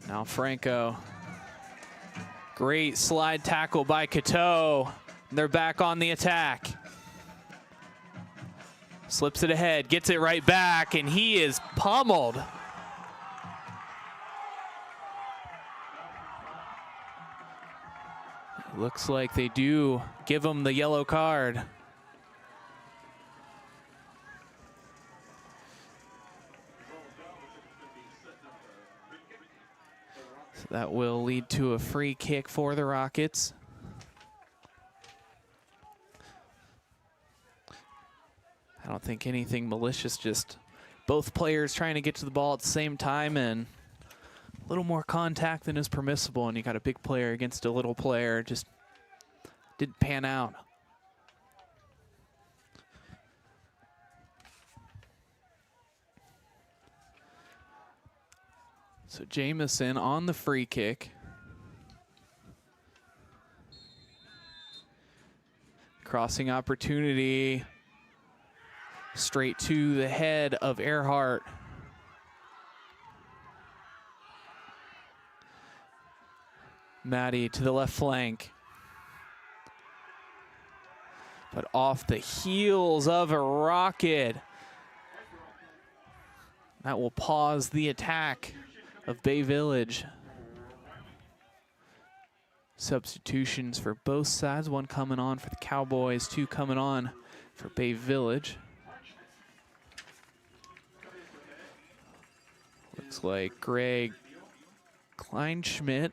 Now Franco. Great slide tackle by Cateau. They're back on the attack. Slips it ahead, gets it right back, and he is pummeled. Looks like they do give him the yellow card. So that will lead to a free kick for the Rockets. I don't think anything malicious, just both players trying to get to the ball at the same time and a little more contact than is permissible, and you got a big player against a little player. Just didn't pan out. So Jamison on the free kick. Crossing opportunity. Straight to the head of Earhart. Maddie to the left flank. But off the heels of a rocket. That will pause the attack of Bay Village. Substitutions for both sides. One coming on for the Cowboys, two coming on for Bay Village. Looks like Greg Kleinschmidt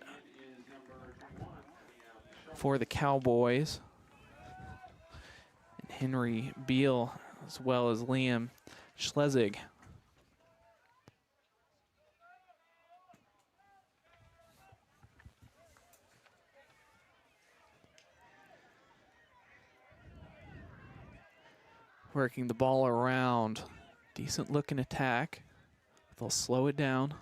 for the Cowboys. And Henry Beal, as well as Liam Schlesig. Working the ball around. Decent looking attack. They'll slow it down.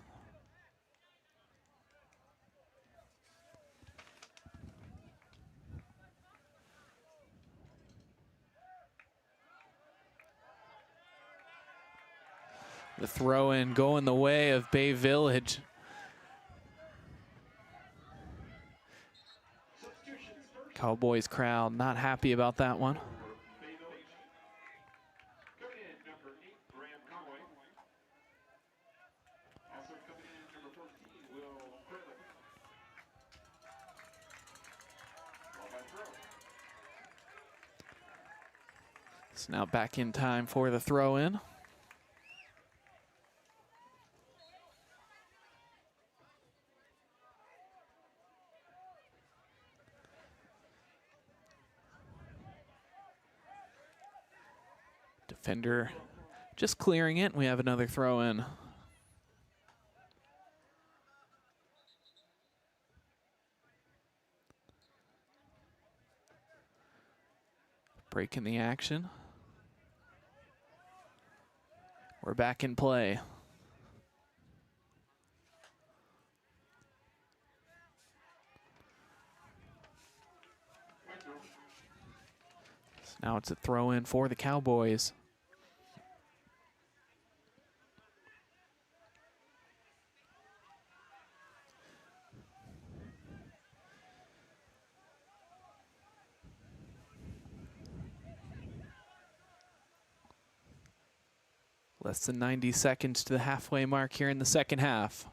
The throw in going the way of Bay Village. Cowboys crowd not happy about that one. It's now back in time for the throw in. Defender just clearing it. We have another throw in. Breaking the action. We're back in play. Now it's a throw in for the Cowboys. Less than 90 seconds to the halfway mark here in the second half.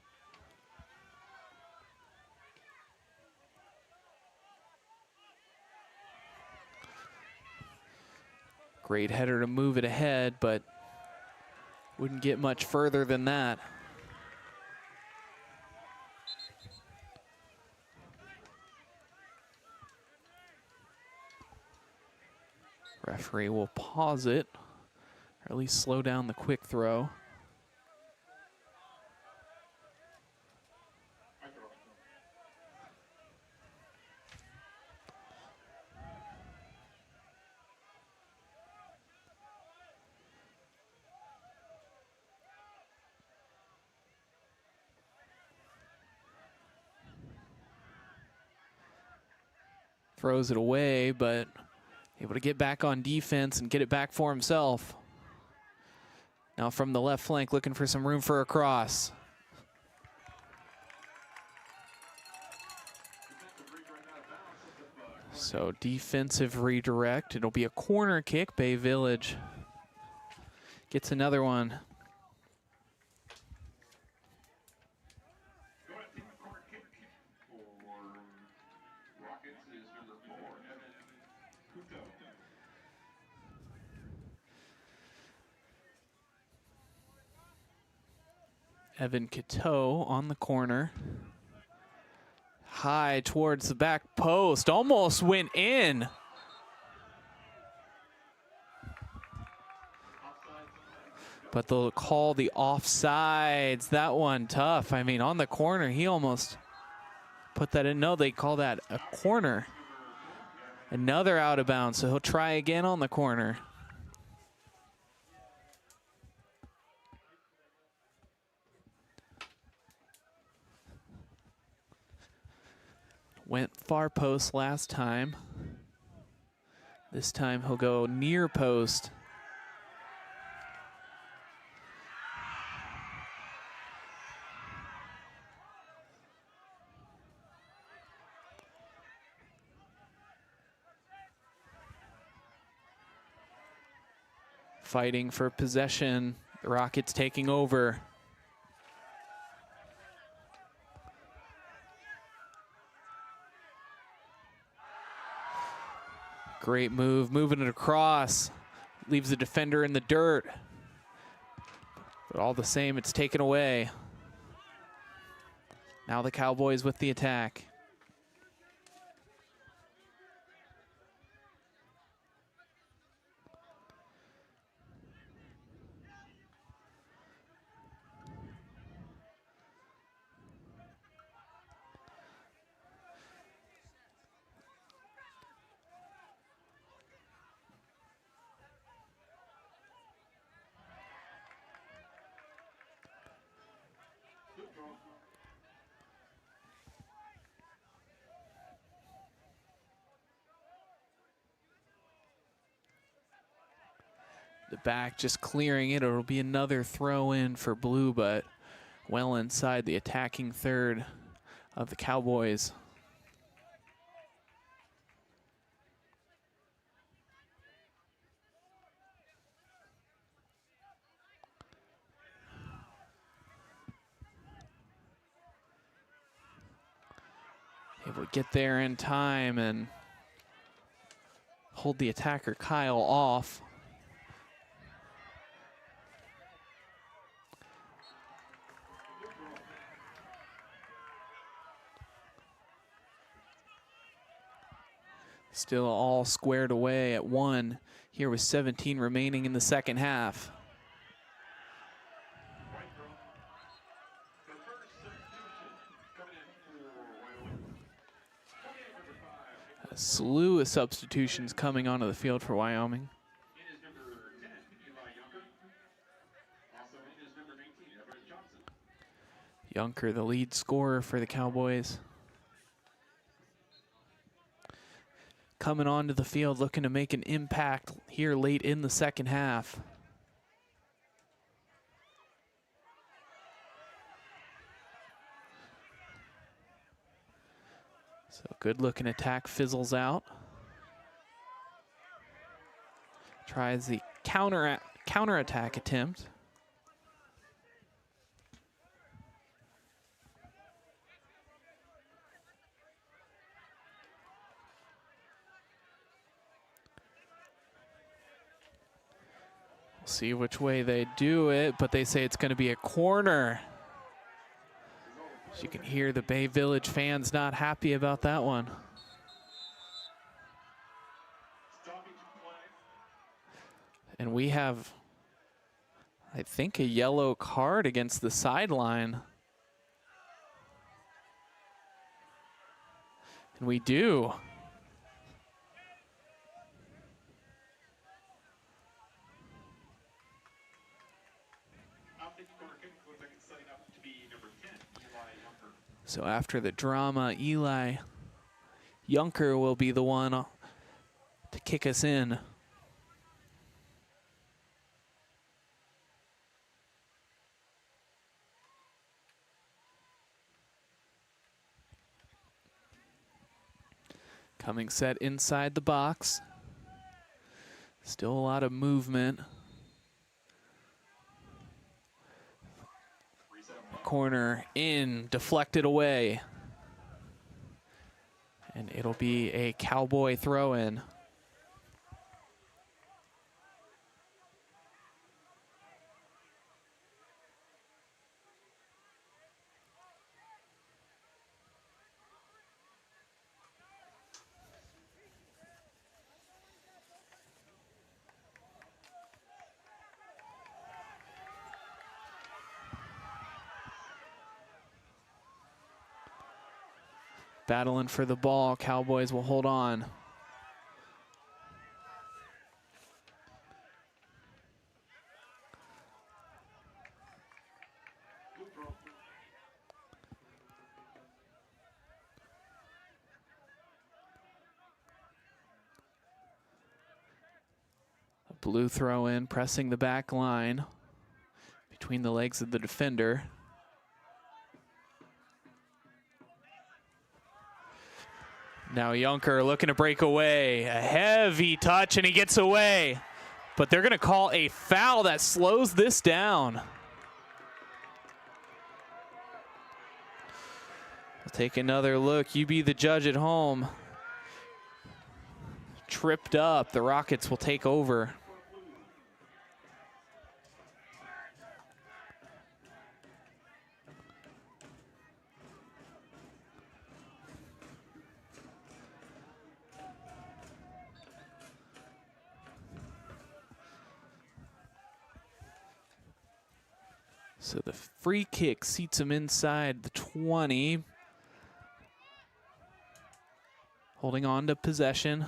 Great header to move it ahead, but wouldn't get much further than that. Referee will pause it, or at least slow down the quick throw. Throws it away, but able to get back on defense and get it back for himself. Now from the left flank, looking for some room for a cross. So defensive redirect. It'll be a corner kick. Bay Village gets another one. Evan Cateau on the corner. High towards the back post. Almost went in. But they'll call the offsides. That one tough. I mean, on the corner, he almost put that in. No, they call that a corner. Another out of bounds, so he'll try again on the corner. Went far post last time. This time he'll go near post. Fighting for possession. The Rockets taking over. Great move, moving it across. Leaves the defender in the dirt. But all the same, it's taken away. Now the Cowboys with the attack. The back just clearing it. It'll be another throw in for Blue, but well inside the attacking third of the Cowboys. Able to get there in time and hold the attacker Kyle off. Still all squared away at 1 here with 17 remaining in the second half. A slew of substitutions coming onto the field for Wyoming. Yunker, the lead scorer for the Cowboys. coming onto the field looking to make an impact here late in the second half. So good looking attack fizzles out. Tries the counterattack attempt. We'll see which way they do it, but they say it's going to be a corner. As you can hear the Bay Village fans not happy about that one. And we have, I think, a yellow card against the sideline. And we do. So after the drama, Eli Junker will be the one to kick us in. Coming set inside the box. Still a lot of movement. Corner in, deflected away. And it'll be a Cowboy throw-in. Battling for the ball, Cowboys will hold on. A blue throw in, pressing the back line between the legs of the defender. Now Junker looking to break away. A heavy touch and he gets away. But they're going to call a foul that slows this down. We'll take another look. You be the judge at home. Tripped up. The Rockets will take over. So the free kick seats him inside the 20. Holding on to possession.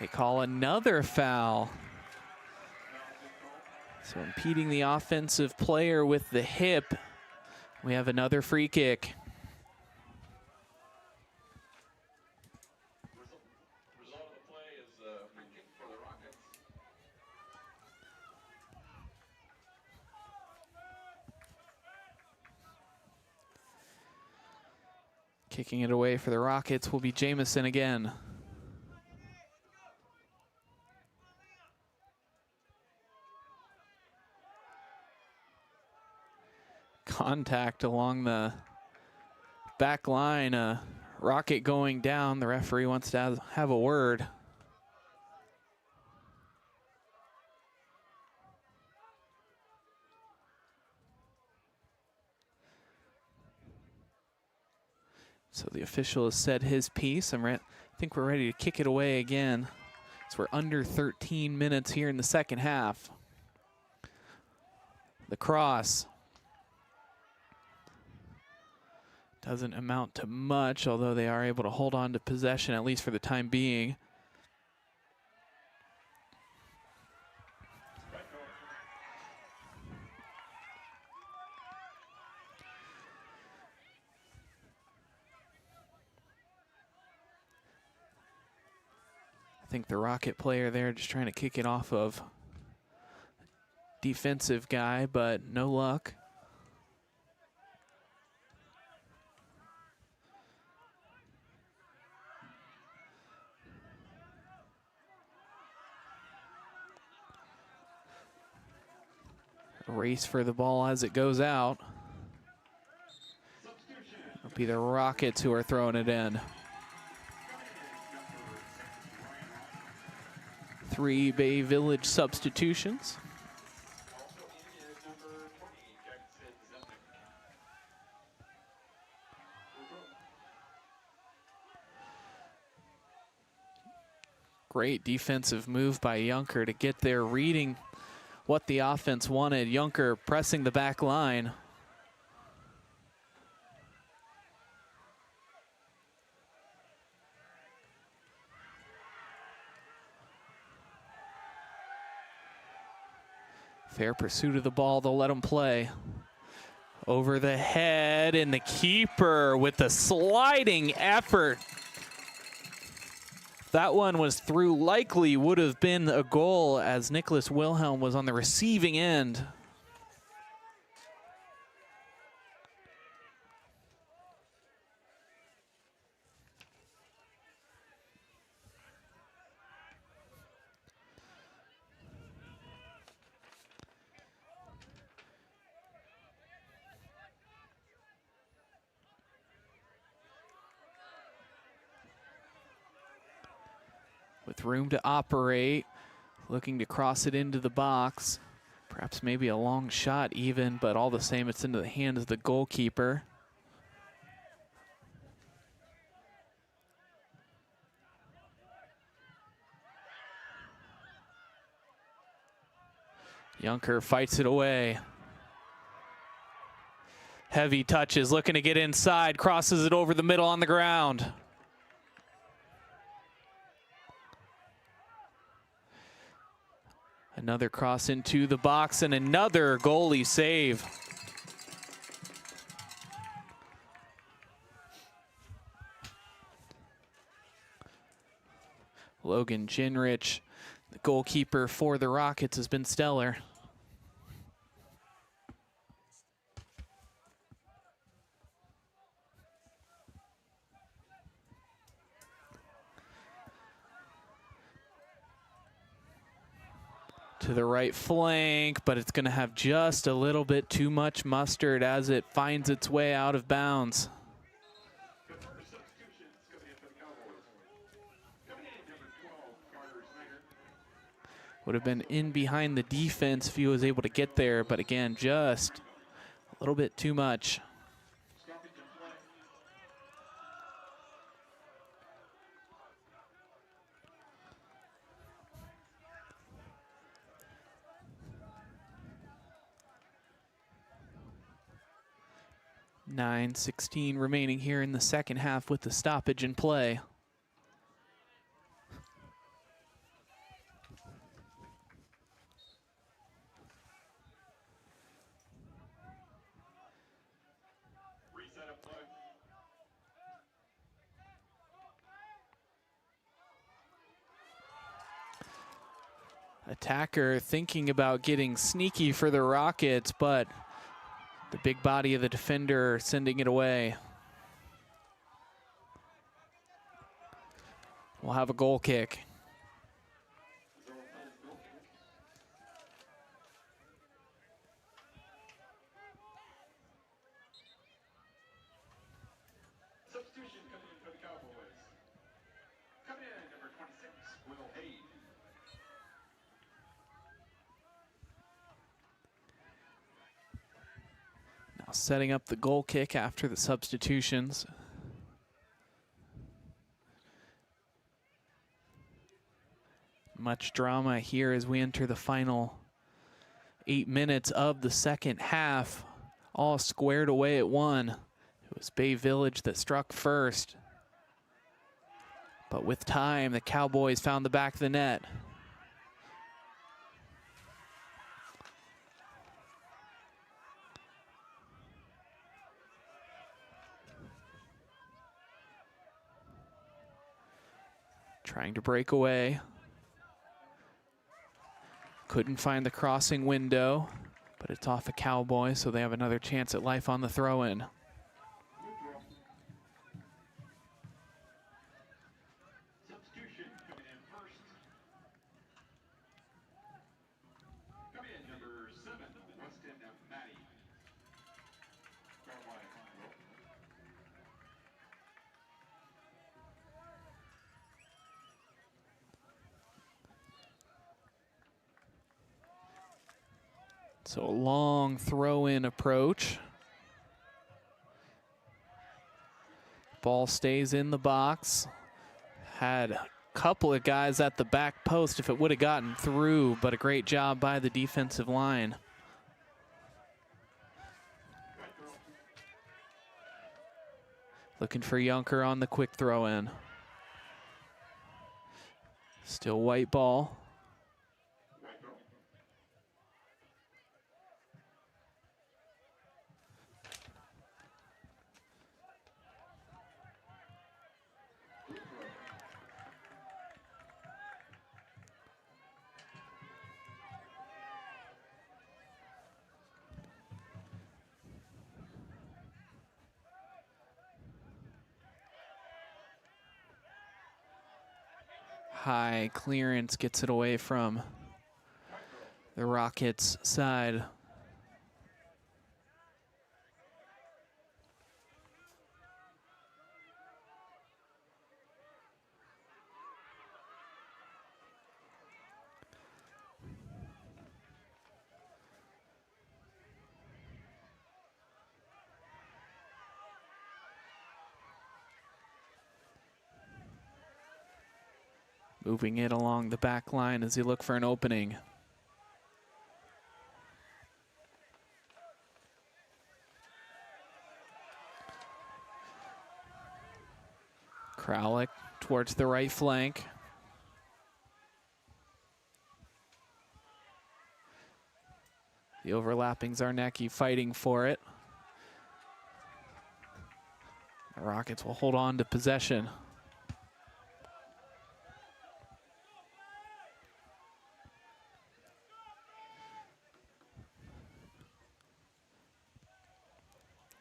They call another foul. So impeding the offensive player with the hip. We have another free kick. Kicking it away for the Rockets will be Jamison again. Contact along the back line. Rocket going down. The referee wants to have a word. So the official has said his piece. I think we're ready to kick it away again. So we're under 13 minutes here in the second half. The cross doesn't amount to much, although they are able to hold on to possession, at least for the time being. think the Rocket player there just trying to kick it off of defensive guy, but no luck. A race for the ball as it goes out. It'll be the Rockets who are throwing it in. 3 Bay Village substitutions. Great defensive move by Junker to get there, reading what the offense wanted. Junker pressing the back line. Fair pursuit of the ball, they'll let him play. Over the head, and the keeper with the sliding effort. That one was through, likely would have been a goal as Nicholas Wilhelm was on the receiving end. With room to operate, looking to cross it into the box. Perhaps maybe a long shot even, but all the same, it's into the hands of the goalkeeper. Junker fights it away. Heavy touches, looking to get inside, crosses it over the middle on the ground. Another cross into the box and another goalie save. Logan Ginrich, the goalkeeper for the Rockets, has been stellar. To the right flank, but it's going to have just a little bit too much mustard as it finds its way out of bounds. Would have been in behind the defense if he was able to get there, but again, just a little bit too much. .9:16 remaining here in the second half with the stoppage in play. Reset of play. Attacker thinking about getting sneaky for the Rockets, but the big body of the defender sending it away. We'll have a goal kick. Substitution coming in for the Cowboys. Coming in, number 26, Will Hayes. Now setting up the goal kick after the substitutions. Much drama here as we enter the final 8 minutes of the second half. All squared away at 1. It was Bay Village that struck first. But with time, the Cowboys found the back of the net. Trying to break away. Couldn't find the crossing window, but it's off the Cowboys, so they have another chance at life on the throw-in. Substitution coming in first. Coming in number 7, Weston Matty. So a long throw-in approach. Ball stays in the box. Had a couple of guys at the back post if it would have gotten through, but a great job by the defensive line. Looking for Yunker on the quick throw-in. Still white ball. High clearance gets it away from the Rockets' side. Moving it along the back line as they look for an opening. Kralik towards the right flank. The overlapping Zarnecki fighting for it. The Rockets will hold on to possession.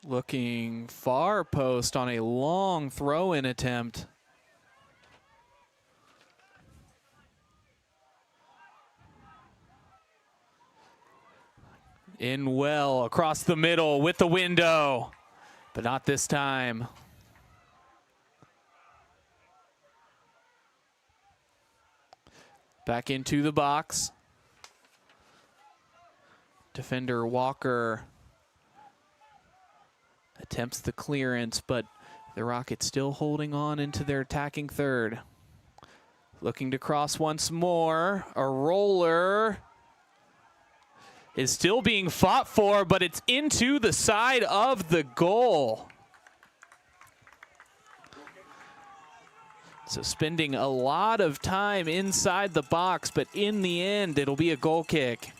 Looking far post on a long throw-in attempt. In well, across the middle with the window, but not this time. Back into the box. Defender Walker attempts the clearance, but the Rockets still holding on into their attacking third. Looking to cross once more. A roller is still being fought for, but it's into the side of the goal. So spending a lot of time inside the box, but in the end, it'll be a goal kick.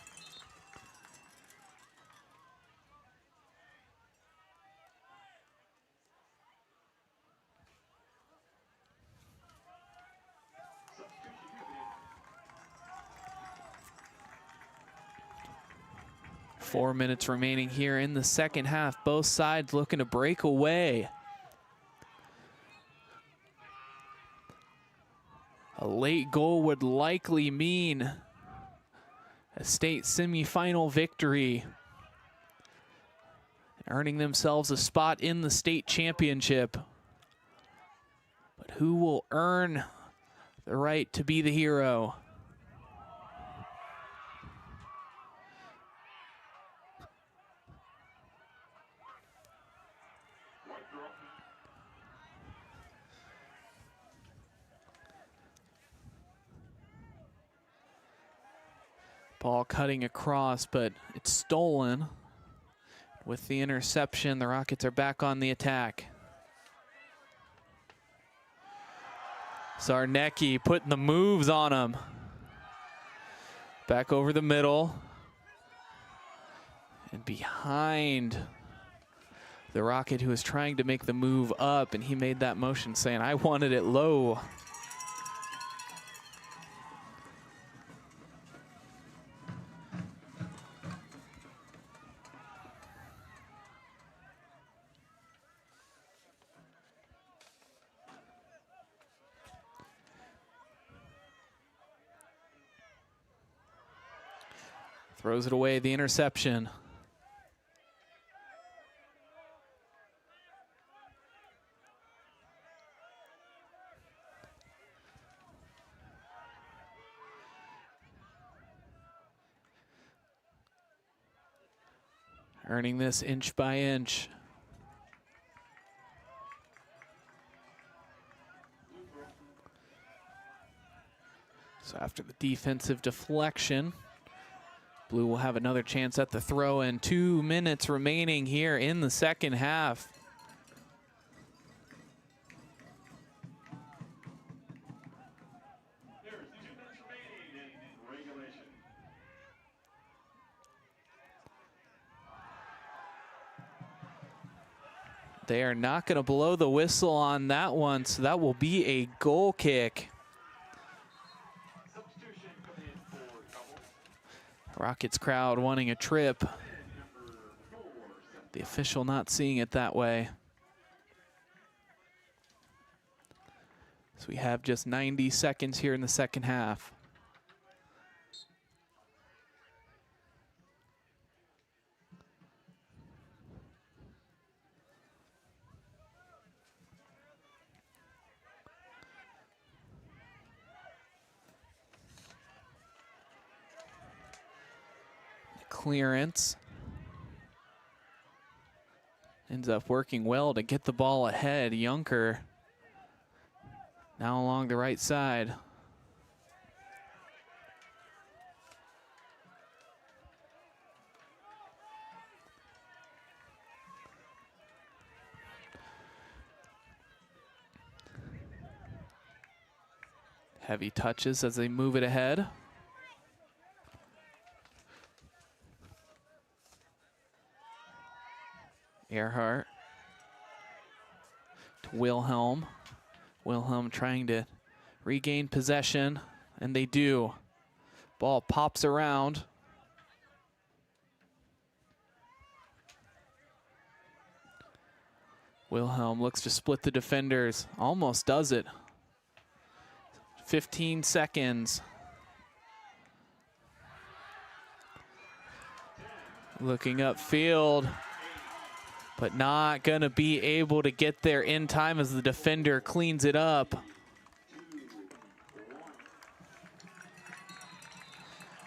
Four minutes remaining here in the second half. Both sides looking to break away. A late goal would likely mean a state semifinal victory, earning themselves a spot in the state championship. But who will earn the right to be the hero? Ball cutting across, but it's stolen. With the interception, the Rockets are back on the attack. Zarnecki putting the moves on him. Back over the middle. And behind the Rocket, who was trying to make the move up, and he made that motion saying, I wanted it low. Throws it away, the interception. Earning this inch by inch. So after the defensive deflection, Blue will have another chance at the throw, and 2 minutes remaining here in the second half. There's 2 minutes remaining in regulation. They are not going to blow the whistle on that one, so that will be a goal kick. Substitution coming in for Cowboys. Rockets crowd wanting a trip. The official not seeing it that way. So we have just 90 seconds here in the second half. Clearance. Ends up working well to get the ball ahead. Junker now along the right side. Heavy touches as they move it ahead. Earhart to Wilhelm. Wilhelm trying to regain possession, and they do. Ball pops around. Wilhelm looks to split the defenders. Almost does it. 15 seconds. Looking upfield, but not gonna be able to get there in time as the defender cleans it up.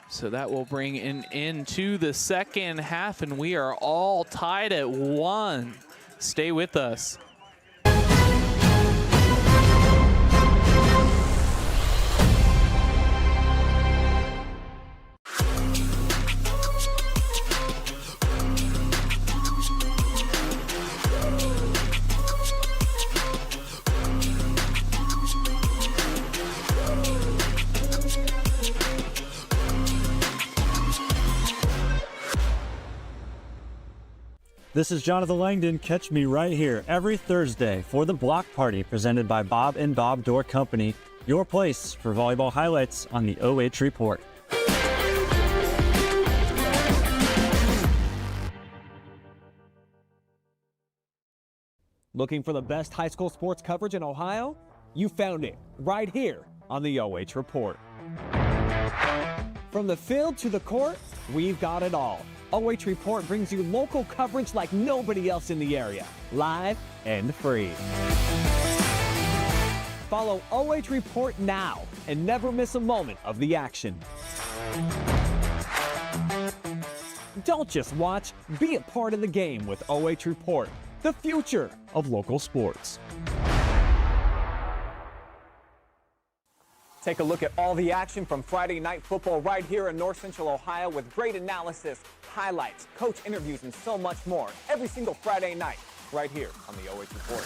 So that will bring an end to the second half, and we are all tied at 1. Stay with us. This is Jonathan Langdon. Catch me right here every Thursday for the Block Party presented by Bob and Bob Door Company, your place for volleyball highlights on the OH Report. Looking for the best high school sports coverage in Ohio? You found it right here on the OH Report. From the field to the court, we've got it all. OH Report brings you local coverage like nobody else in the area, live and free. Follow OH Report now and never miss a moment of the action. Don't just watch, be a part of the game with OH Report, the future of local sports. Take a look at all the action from Friday night football right here in North Central Ohio with great analysis, highlights, coach interviews, and so much more every single Friday night right here on the OH Report.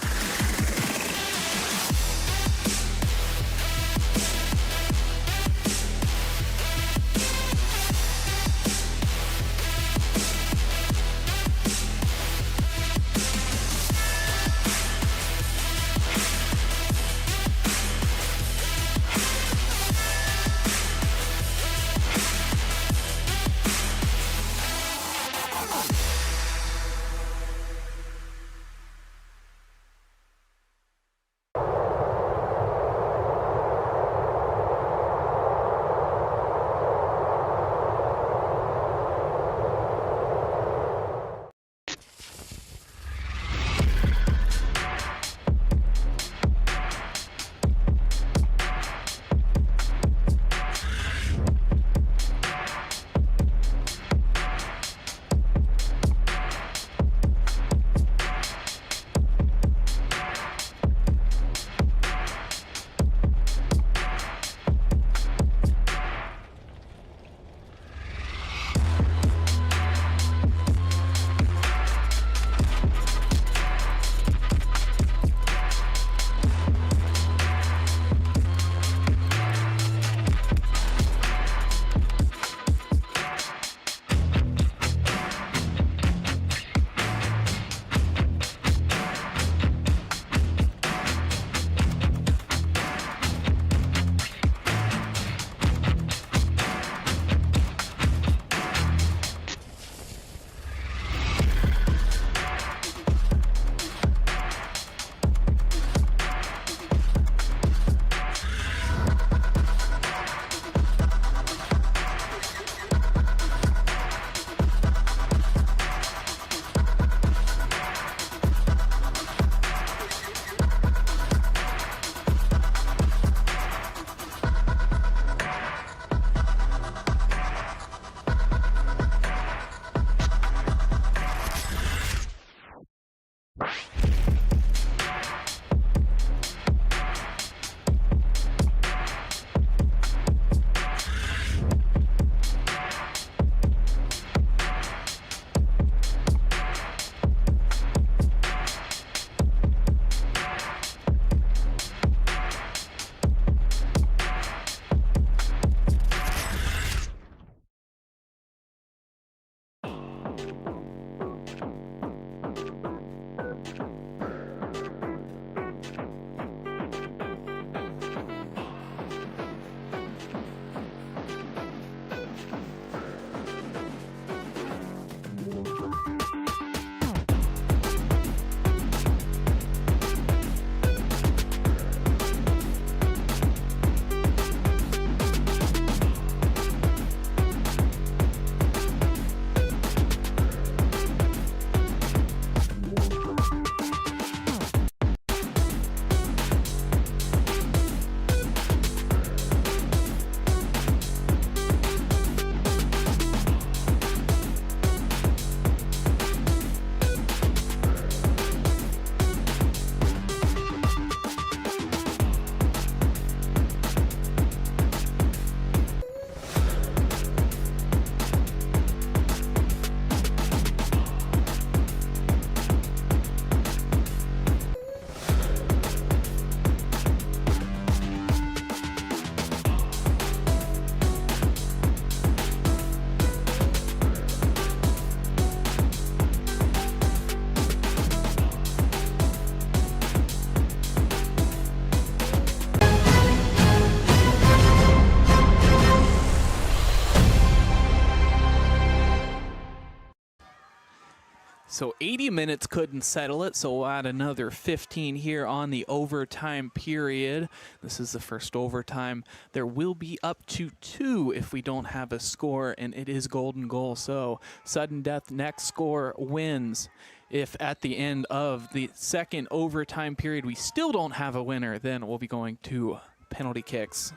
So 80 minutes couldn't settle it, so we'll add another 15 here on the overtime period. This is the first overtime. There will be up to 2 if we don't have a score, and it is golden goal. So sudden death, next score wins. If at the end of the second overtime period we still don't have a winner, then we'll be going to penalty kicks.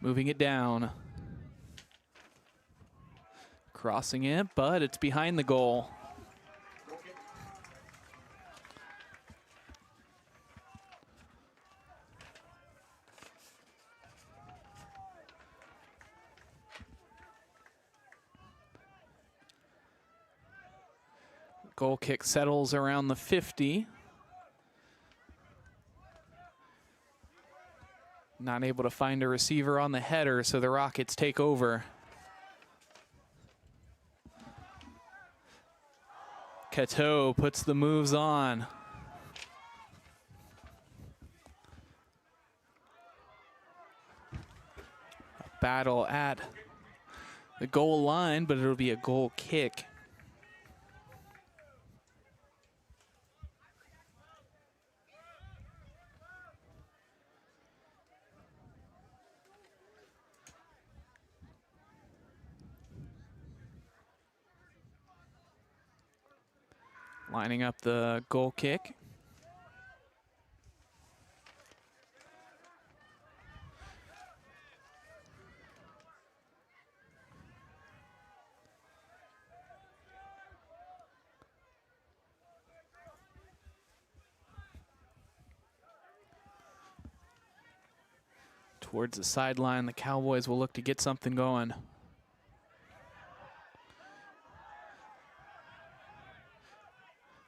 Moving it down. Crossing it, but it's behind the goal. Goal kick settles around the 50. Not able to find a receiver on the header, so the Rockets take over. Cateau puts the moves on. A battle at the goal line, but it'll be a goal kick. Lining up the goal kick. Towards the sideline, the Cowboys will look to get something going.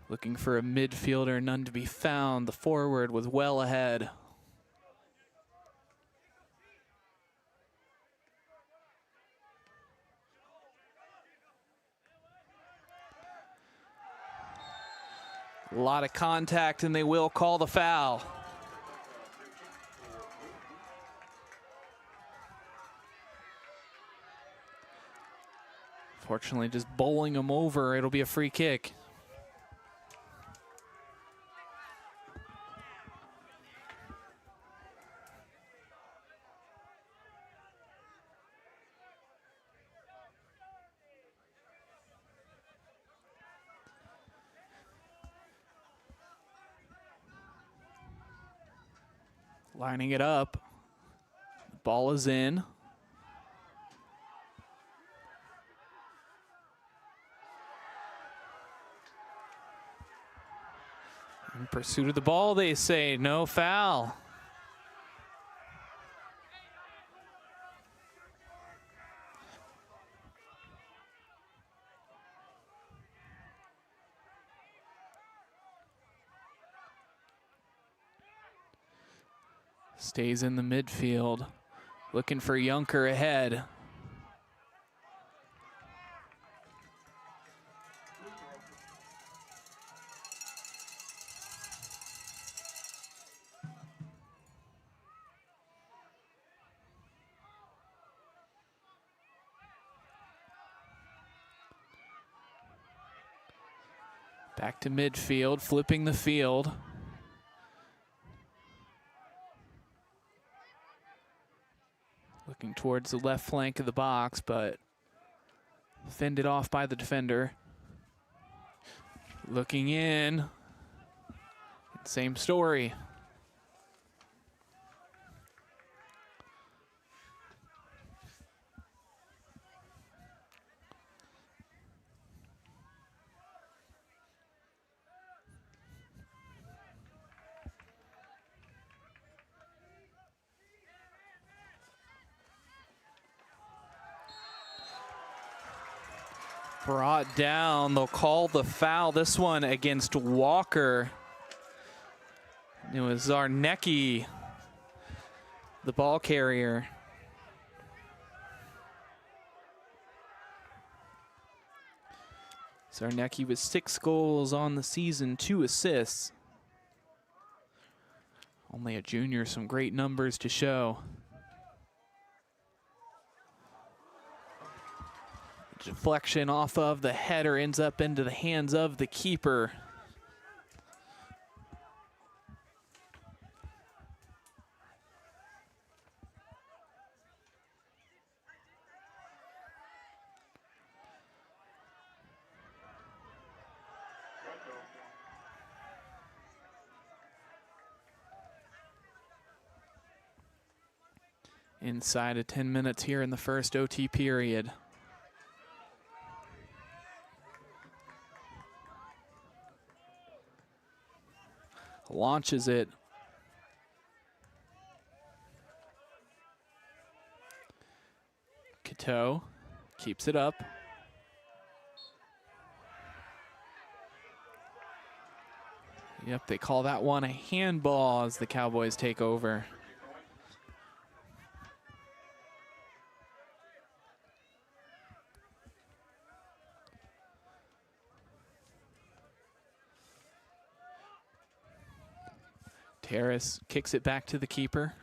Looking for a midfielder, none to be found. The forward was well ahead. A lot of contact, and they will call the foul. Fortunately, just bowling him over, it'll be a free kick. Lining it up. The ball is in. In pursuit of the ball, they say no foul. Stays in the midfield, looking for Junker ahead. Back to midfield, flipping the field. Looking towards the left flank of the box, but fended off by the defender. Looking in. Same story. Brought down, they'll call the foul. This one against Walker. It was Zarnecki, the ball carrier. Zarnecki with 6 goals on the season, 2 assists. Only a junior, some great numbers to show. Deflection off of the header ends up into the hands of the keeper. Inside of 10 minutes here in the first OT period. Launches it. Cateau keeps it up. Yep, they call that one a handball as the Cowboys take over. Terrace kicks it back to the keeper.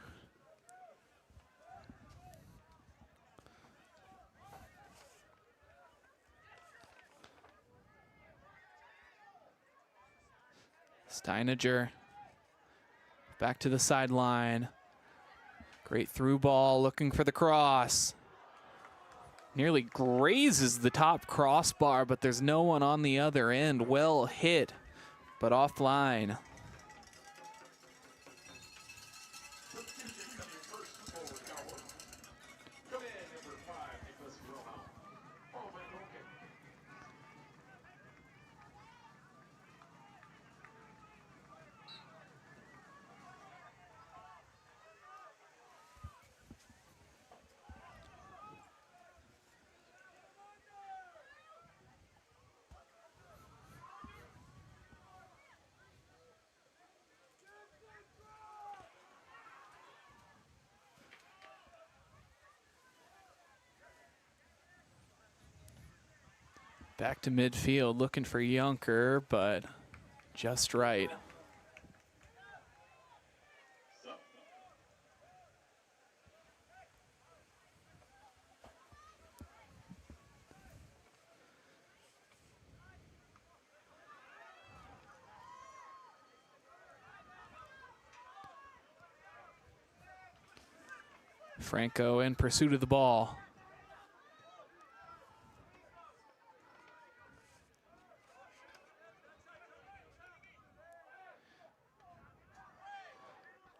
Steininger back to the sideline. Great through ball, looking for the cross. Nearly grazes the top crossbar, but there's no one on the other end. Well hit, but offline. Back to midfield, looking for Yunker, but just right. Franco in pursuit of the ball.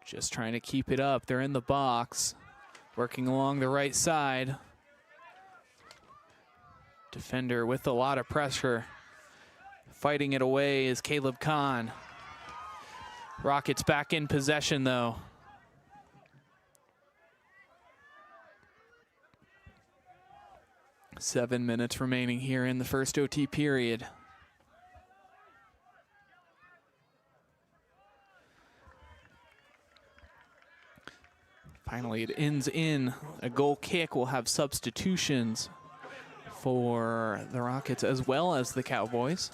Just trying to keep it up. They're in the box, working along the right side. Defender with a lot of pressure. Fighting it away is Caleb Kahn. Rockets back in possession though. Seven minutes remaining here in the first OT period. Finally, it ends in a goal kick. We'll have substitutions for the Rockets as well as the Cowboys.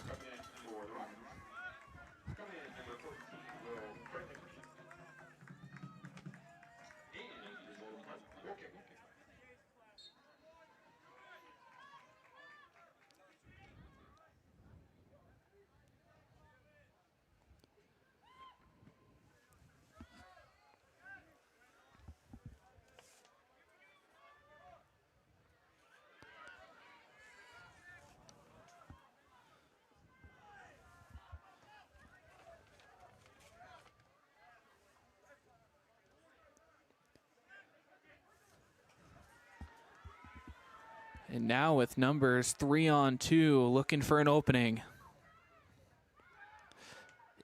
And now with numbers 3-on-2, looking for an opening.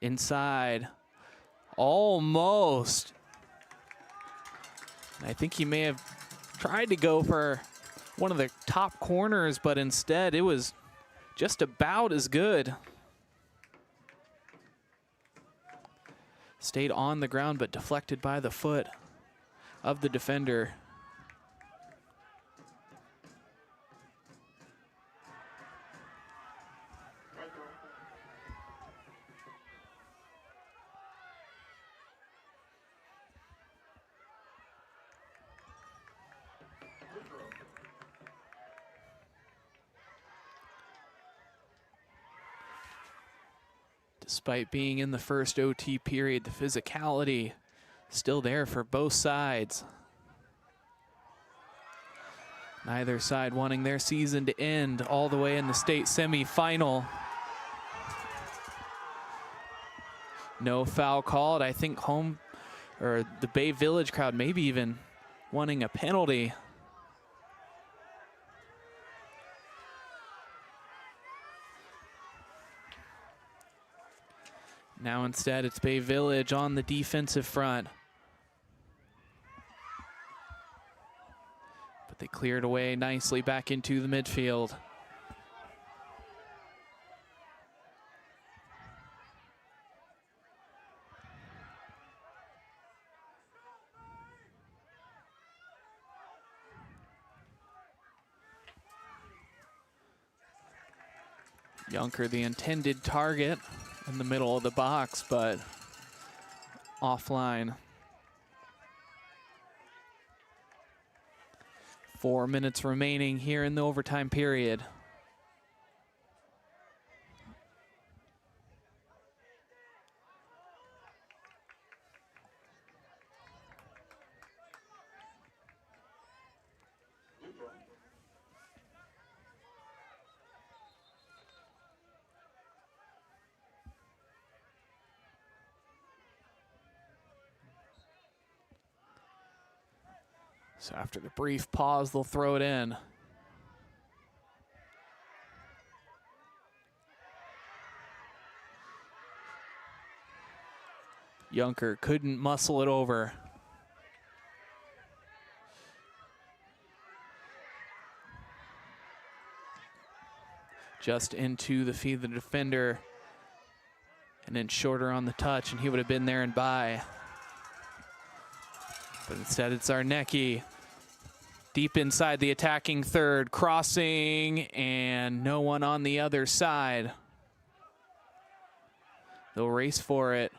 Inside, almost. I think he may have tried to go for one of the top corners, but instead it was just about as good. Stayed on the ground, but deflected by the foot of the defender. Despite being in the first OT period, the physicality still there for both sides. Neither side wanting their season to end all the way in the state semifinal. No foul called. I think the Bay Village crowd maybe even wanting a penalty. Now instead it's Bay Village on the defensive front. But they cleared away nicely back into the midfield. Yunker, the intended target in the middle of the box, but offline. 4 minutes remaining here in the overtime period. So after the brief pause, they'll throw it in. Yunker couldn't muscle it over. Just into the feet of the defender. And then shorter on the touch, and he would have been there and by. But instead it's Zarnecki. Deep inside the attacking third, crossing, and no one on the other side. They'll race for it.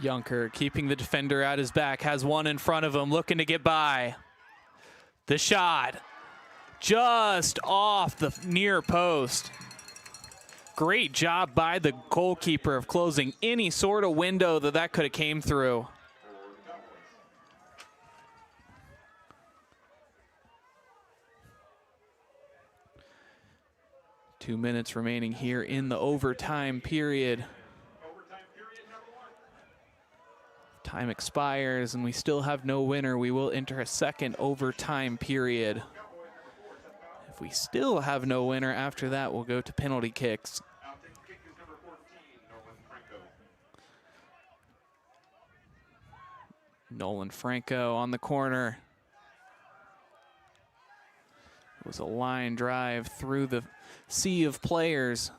Yunker keeping the defender at his back, has one in front of him, looking to get by. The shot, just off the near post. Great job by the goalkeeper of closing any sort of window that could have came through. Two minutes remaining here in the overtime period. Time expires and we still have no winner. We will enter a second overtime period. If we still have no winner after that, we'll go to penalty kicks. Nolan Franco on the corner. It was a line drive through the sea of players.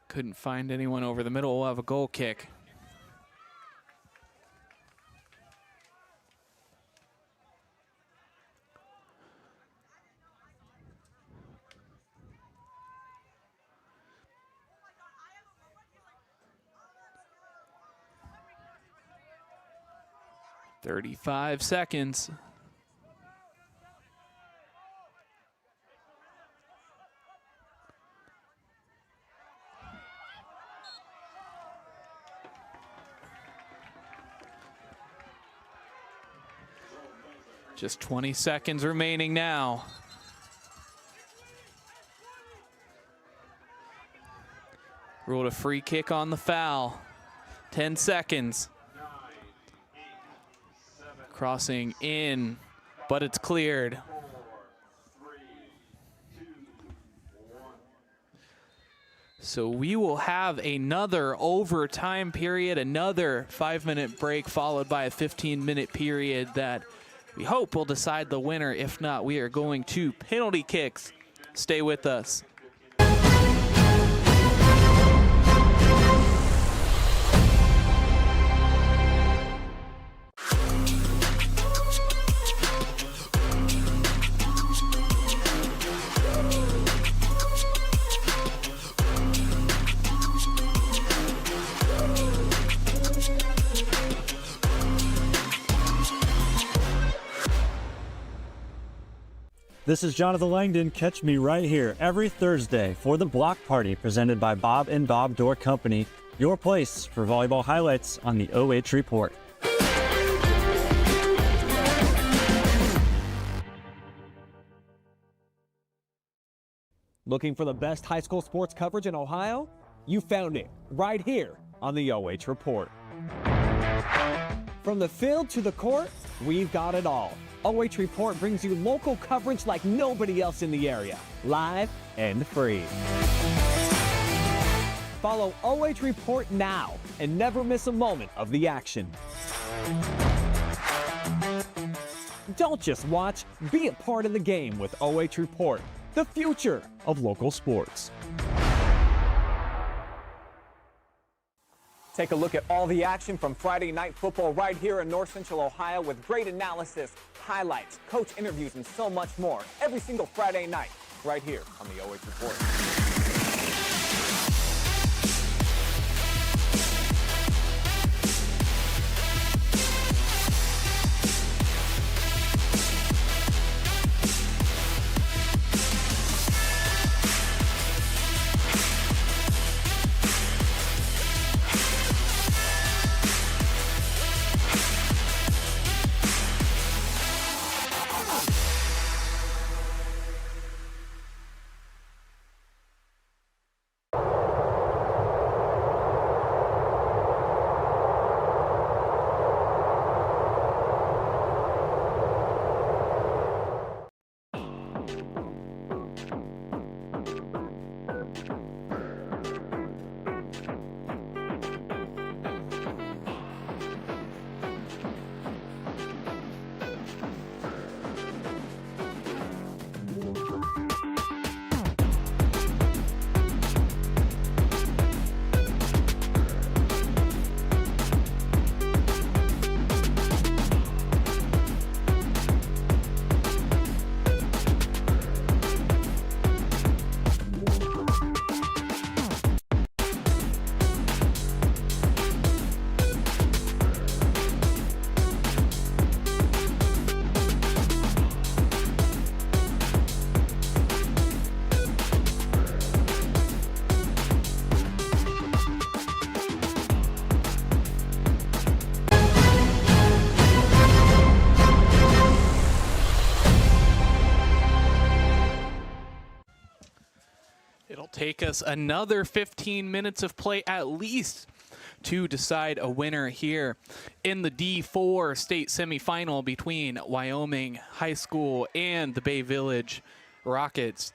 Couldn't find anyone over the middle. We'll have a goal kick. "35 seconds. Just 20 seconds remaining now. Ruled a free kick on the foul. 10 seconds. Crossing in, but it's cleared. So we will have another overtime period, another 5-minute break followed by a 15-minute period that we hope will decide the winner. If not, we are going to penalty kicks. Stay with us. This is Jonathan Langdon. Catch me right here every Thursday for the Block Party presented by Bob and Bob Door Company, your place for volleyball highlights on the OH Report. Looking for the best high school sports coverage in Ohio? You found it right here on the OH Report. From the field to the court, we've got it all. OH Report brings you local coverage like nobody else in the area, live and free. Follow OH Report now and never miss a moment of the action. Don't just watch, be a part of the game with OH Report, the future of local sports. Take a look at all the action from Friday night football right here in North Central Ohio with great analysis, highlights, coach interviews, and so much more every single Friday night right here on the OH Report. It'll take us another 15 minutes of play at least to decide a winner here in the D4 state semifinal between Wyoming High School and the Bay Village Rockets.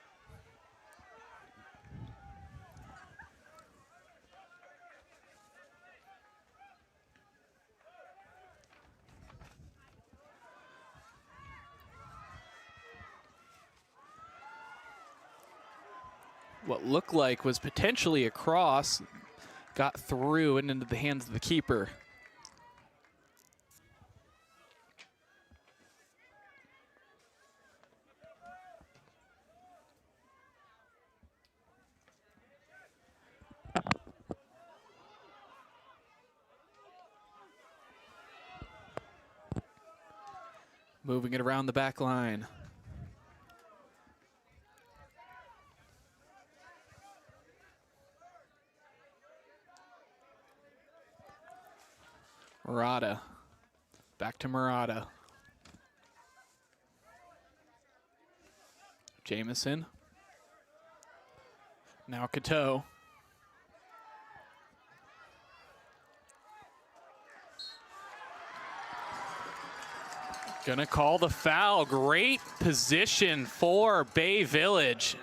What looked like was potentially a cross, got through and into the hands of the keeper. Moving it around the back line. Murata, back to Murata. Jamison. Now Cateau. Gonna call the foul. Great position for Bay Village.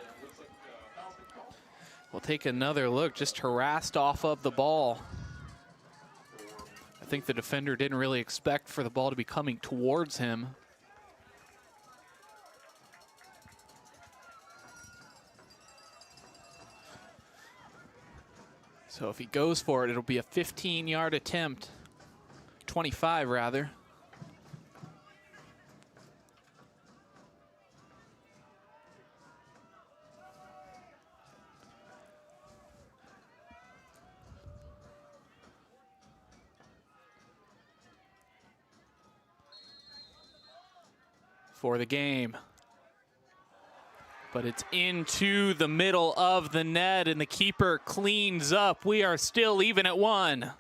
We'll take another look, just harassed off of the ball. I think the defender didn't really expect for the ball to be coming towards him. So if he goes for it, it'll be a 15-yard attempt. 25, rather. For the game. But it's into the middle of the net, and the keeper cleans up. We are still even at 1.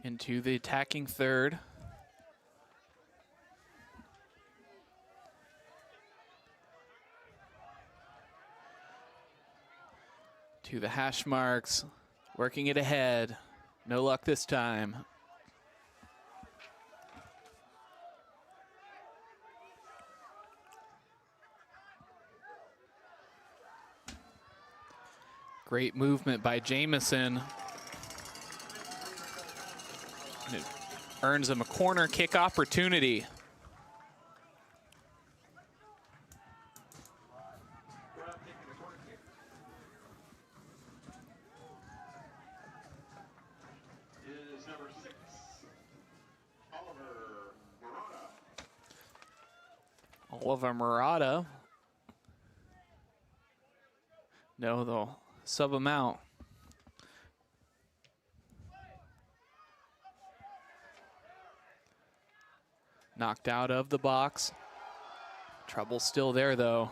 Into the attacking third. To the hash marks, working it ahead. No luck this time. Great movement by Jamison. And it earns him a corner kick opportunity. Is number 6, Oliver Murata. No, they'll sub him out. Knocked out of the box. Trouble still there, though.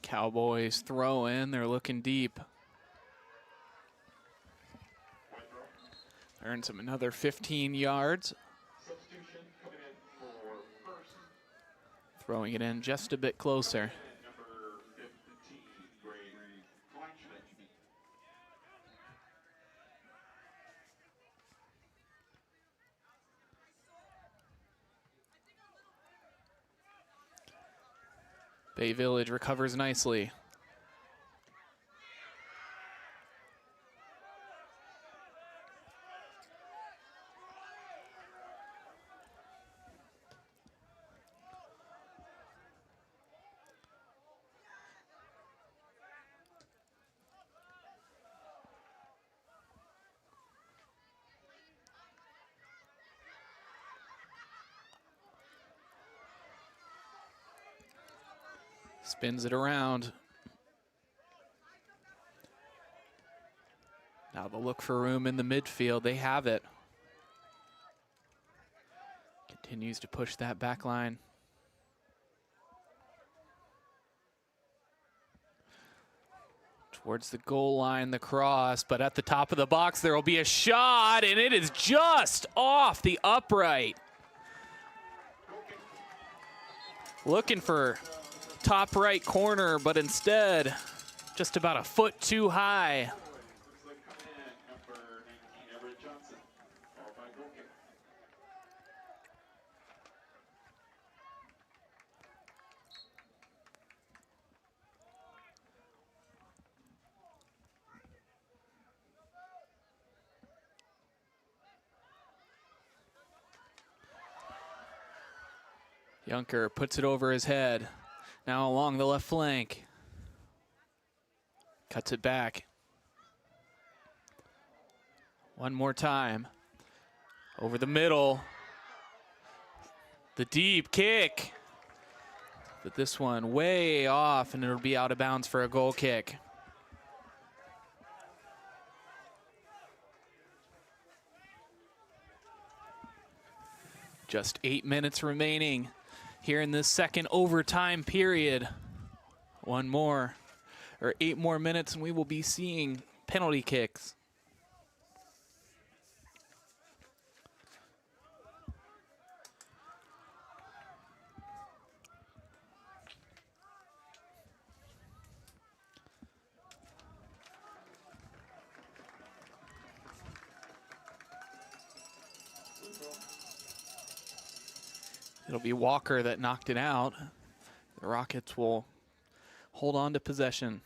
Cowboys throw in, they're looking deep. Earns him another 15 yards. substitution coming in for first, Throwing it in just a bit closer. number 15, Greg Kleinschmidt. Bay Village recovers nicely. Spins it around. Now they'll look for room in the midfield. They have it. Continues to push that back line. Towards the goal line, the cross, but at the top of the box there will be a shot, and it is just off the upright. Looking for top right corner, but instead just about a foot too high. Looks like coming in, number 19, Everett Johnson, followed by goal kick. Junker puts it over his head. Now along the left flank. Cuts it back. One more time. Over the middle. The deep kick. But this one way off, and it'll be out of bounds for a goal kick. Just 8 minutes remaining here in this second overtime period. 8 more minutes, and we will be seeing penalty kicks. It'll be Walker that knocked it out. The Rockets will hold on to possession.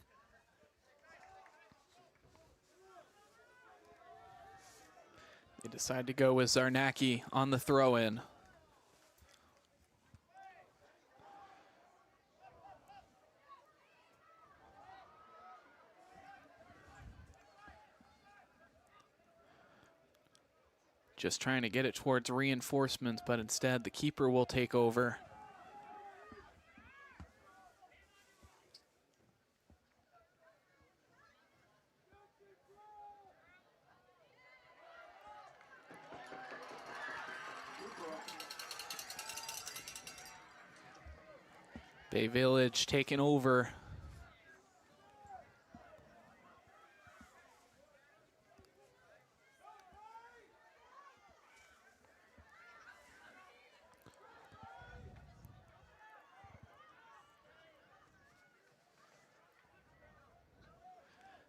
They decide to go with Zarnacki on the throw-in. Just trying to get it towards reinforcements, but instead the keeper will take over. Bay Village taking over.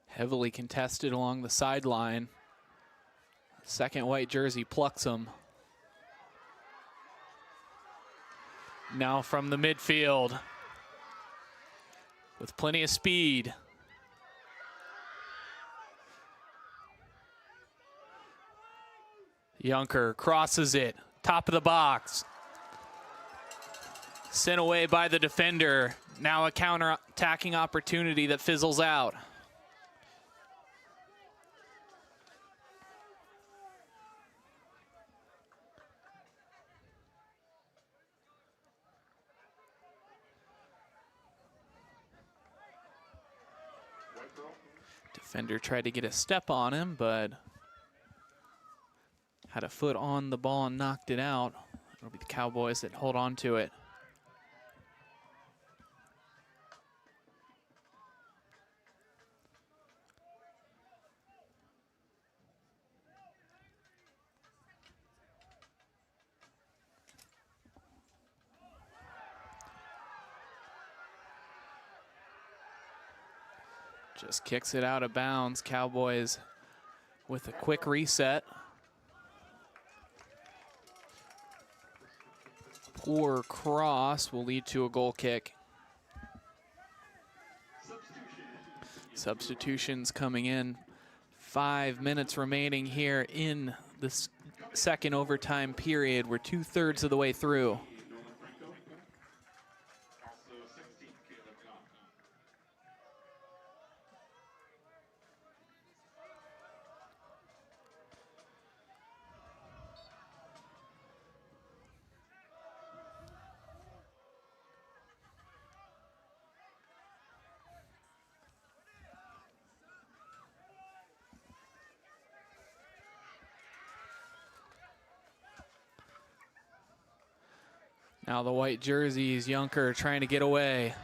Heavily contested along the sideline. Second white jersey plucks him. Now from the midfield. With plenty of speed. Junker crosses it. Top of the box. Sent away by the defender. Now a counter-attacking opportunity that fizzles out. Defender tried to get a step on him, but had a foot on the ball and knocked it out. It'll be the Cowboys that hold on to it. Just kicks it out of bounds. Cowboys with a quick reset. Poor cross will lead to a goal kick. Substitutions coming in. 5 minutes remaining here in this second overtime period. We're 2/3 of the way through. Now the white jerseys, Junker trying to get away.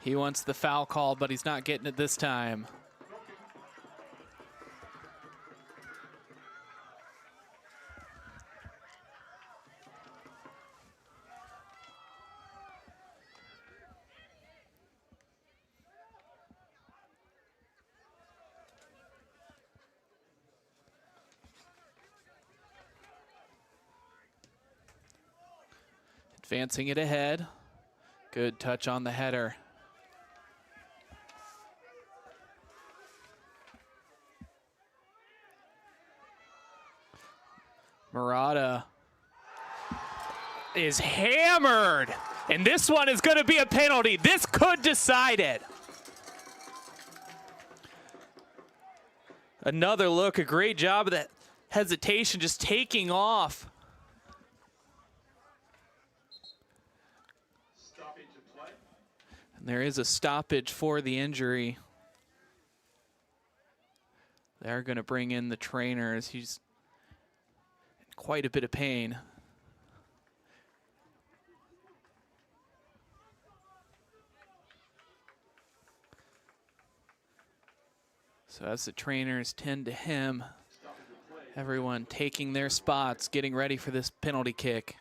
He wants the foul call, but he's not getting it this time. Advancing it ahead. Good touch on the header. Murata is hammered, and this one is going to be a penalty. This could decide it. Another look, a great job of that hesitation, just taking off. Stoppage of play. And there is a stoppage for the injury. They're going to bring in the trainers. He's in quite a bit of pain. So as the trainers tend to him, everyone taking their spots, getting ready for this penalty kick.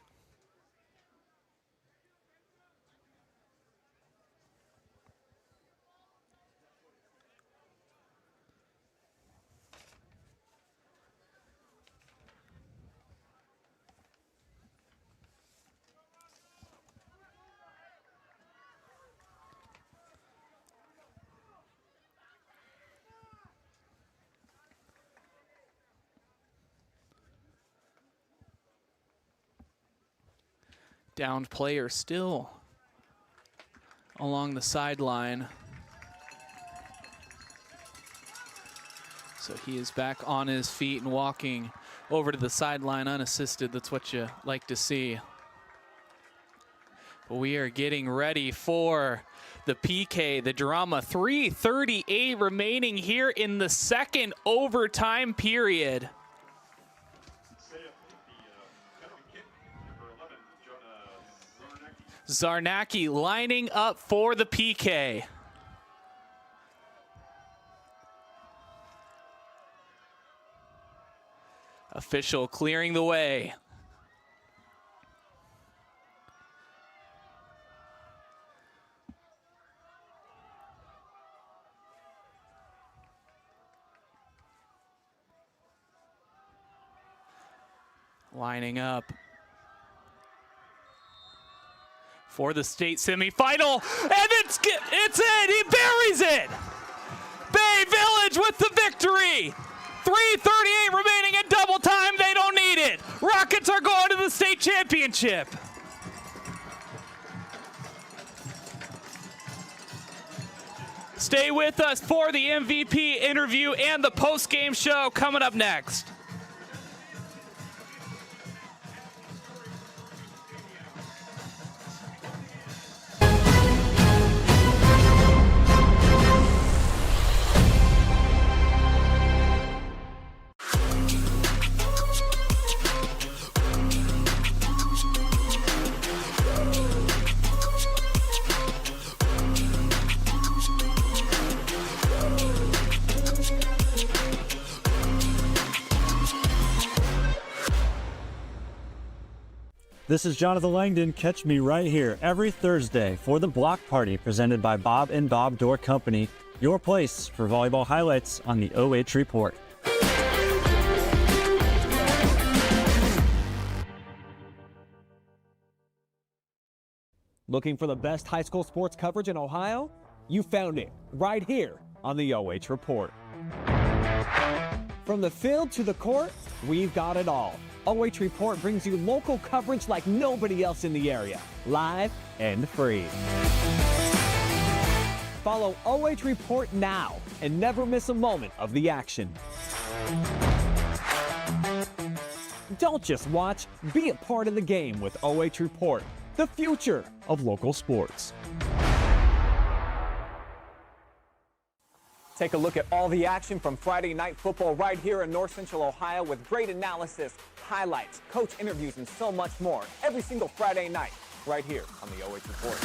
Downed player still along the sideline. So he is back on his feet and walking over to the sideline unassisted. That's what you like to see. But we are getting ready for the PK, the drama. 3:38 remaining here in the second overtime period. Zarnacki lining up for the PK. Official clearing the way. Lining up for the state semifinal, and it's in. He buries it. Bay Village with the victory. 3:38 remaining in double time. They don't need it. Rockets are going to the state championship. Stay with us for the MVP interview and the post-game show coming up next. This is Jonathan Langdon. Catch me right here every Thursday for the Block Party presented by Bob and Bob Door Company, your place for volleyball highlights on the OH Report. Looking for the best high school sports coverage in Ohio? You found it right here on the OH Report. From the field to the court, we've got it all. OH Report brings you local coverage like nobody else in the area, live and free. Follow OH Report now and never miss a moment of the action. Don't just watch, be a part of the game with OH Report, the future of local sports. Take a look at all the action from Friday Night Football right here in North Central Ohio with great analysis, highlights, coach interviews, and so much more every single Friday night right here on the OH Report.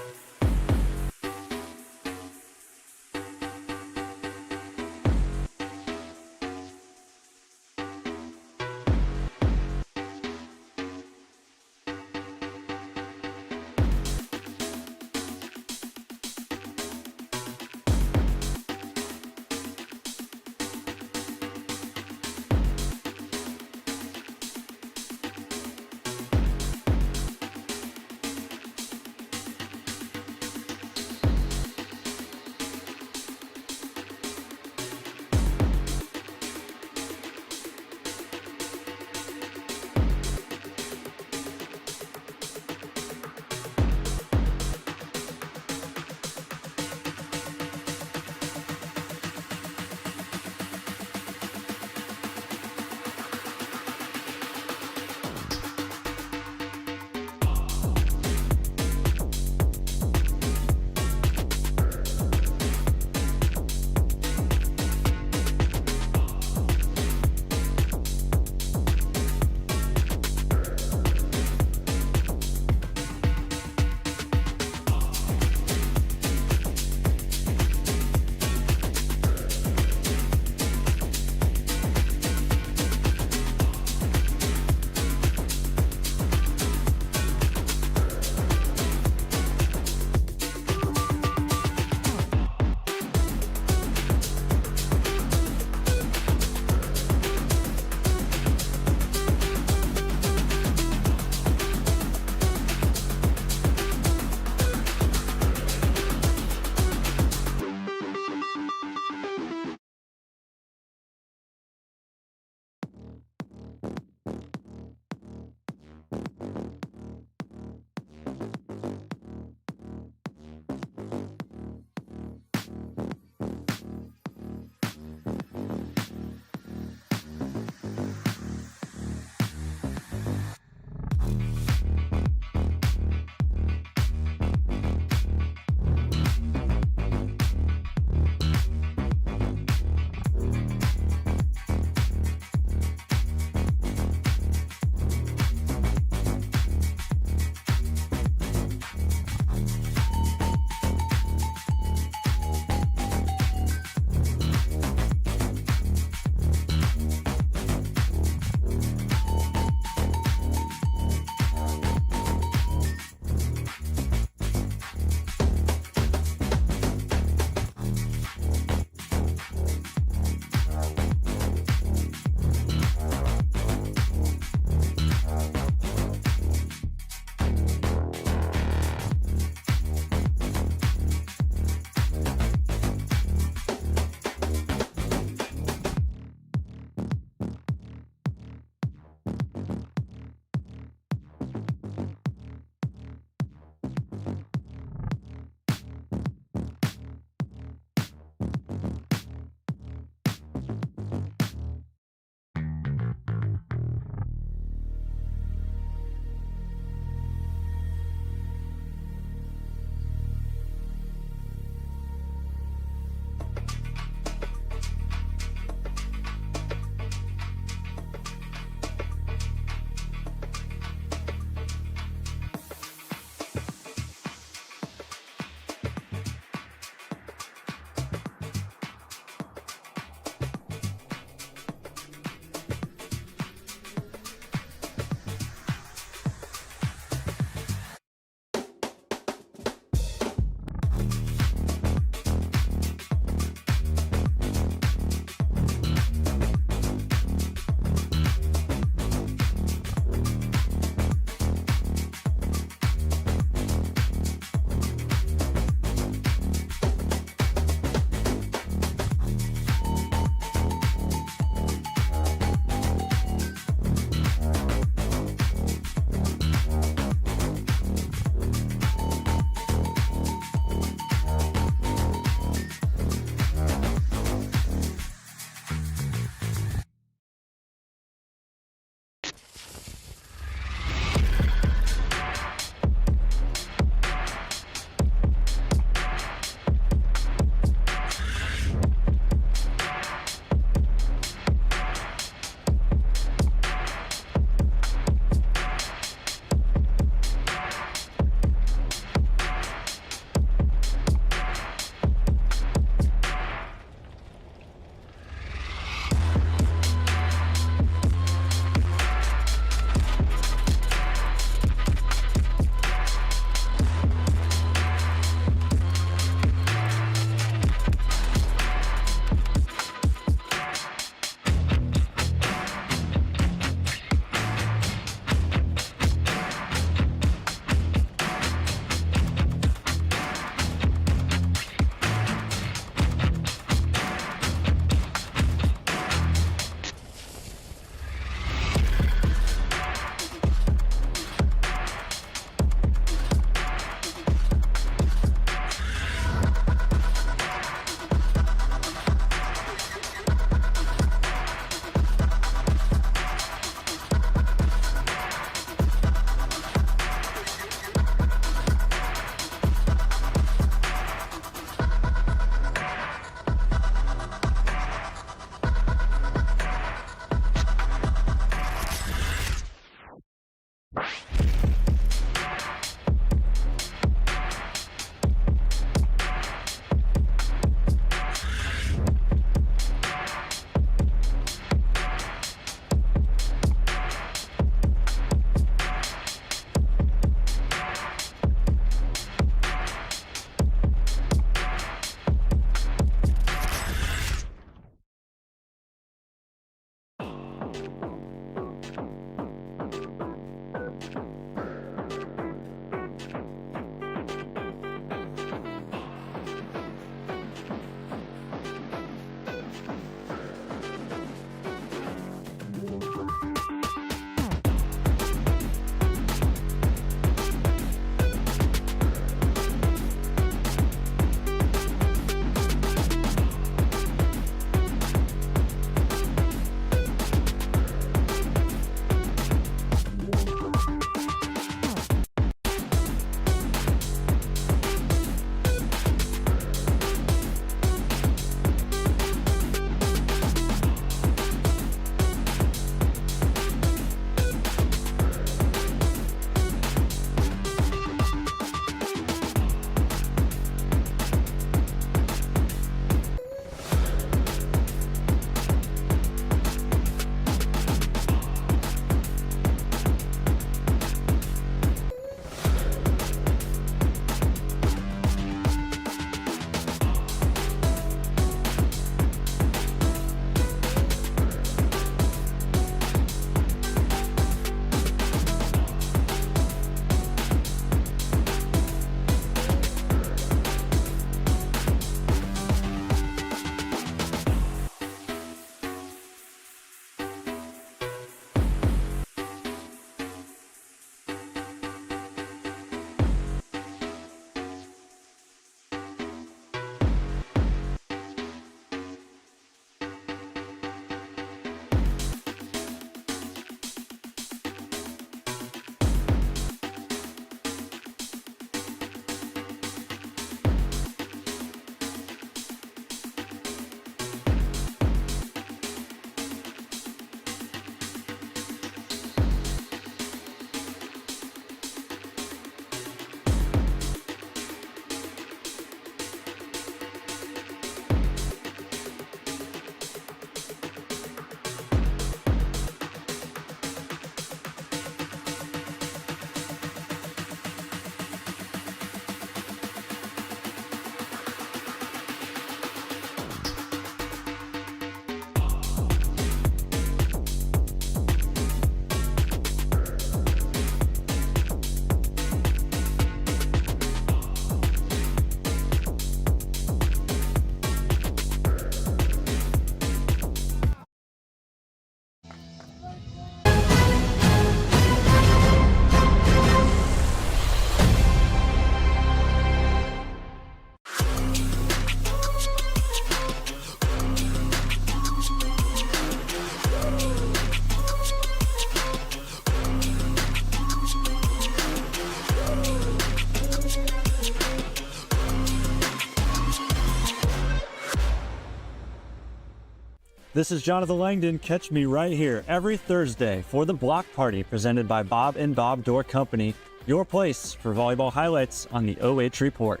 This is Jonathan Langdon. Catch me right here every Thursday for the Block Party presented by Bob and Bob Door Company, your place for volleyball highlights on the OH Report.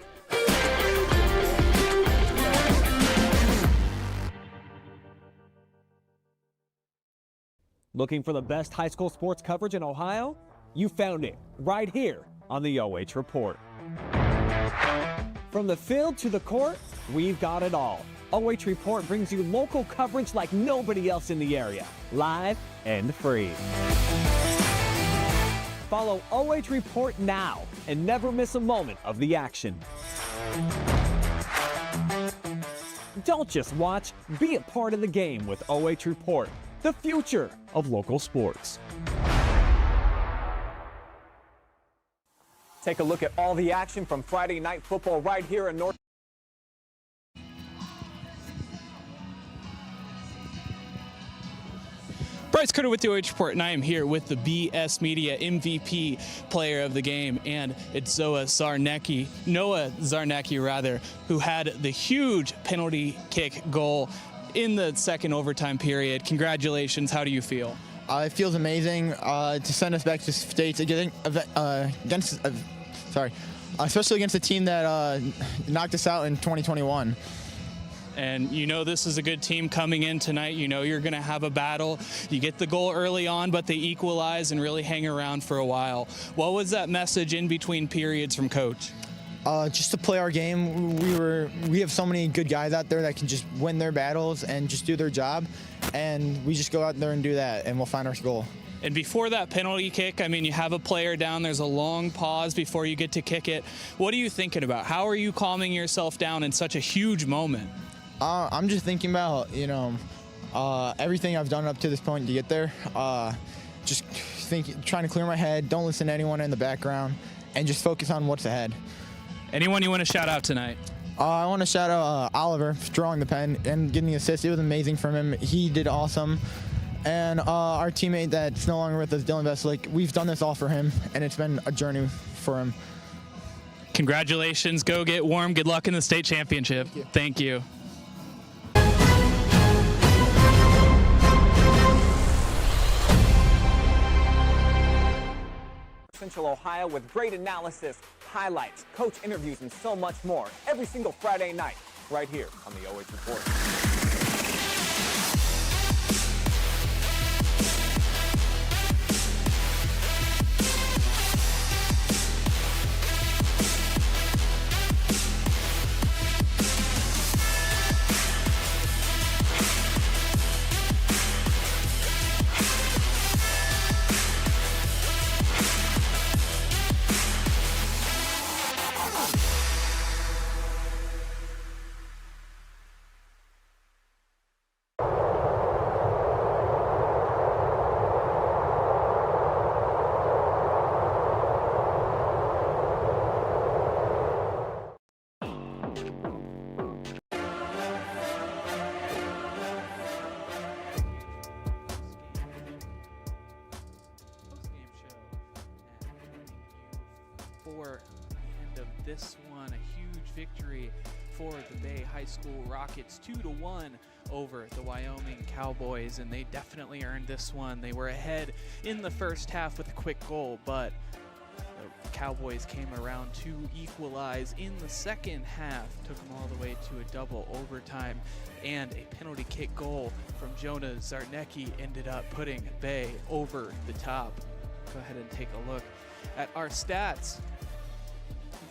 Looking for the best high school sports coverage in Ohio? You found it right here on the OH Report. From the field to the court, we've got it all. OH Report brings you local coverage like nobody else in the area, live and free. Follow OH Report now and never miss a moment of the action. Don't just watch, be a part of the game with OH Report, the future of local sports. Take a look at all the action from Friday night football right here in North. Bryce Critter with the OH Report, and I am here with the BS Media MVP player of the game, and it's Noah Zarnecki, who had the huge penalty kick goal in the second overtime period. Congratulations. How do you feel? It feels amazing to send us back to states against, especially against a team that knocked us out in 2021. And you know this is a good team coming in tonight. You know you're going to have a battle. You get the goal early on, but they equalize and really hang around for a while. What was that message in between periods from Coach? Just to play our game. We have so many good guys out there that can just win their battles and just do their job, and we just go out there and do that, and we'll find our goal. And before that penalty kick, I mean, you have a player down. There's a long pause before you get to kick it. What are you thinking about? How are you calming yourself down in such a huge moment? I'm just thinking about, everything I've done up to this point to get there. Just trying to clear my head, don't listen to anyone in the background, and just focus on what's ahead. Anyone you want to shout out tonight? I want to shout out Oliver for drawing the pen and getting the assist. It was amazing from him. He did awesome. And our teammate that's no longer with us, Dylan Veslick, we've done this all for him, and it's been a journey for him. Congratulations. Go get warm. Good luck in the state championship. Thank you. Central Ohio with great analysis, highlights, coach interviews, and so much more every single Friday night right here on the OH Report. For the end of this one, a huge victory for the Bay High School Rockets, 2-1 over the Wyoming Cowboys, and they definitely earned this one. They were ahead in the first half with a quick goal, but the Cowboys came around to equalize in the second half, took them all the way to a double overtime, and a penalty kick goal from Jonah Zarnecki ended up putting Bay over the top. Go ahead and take a look at our stats.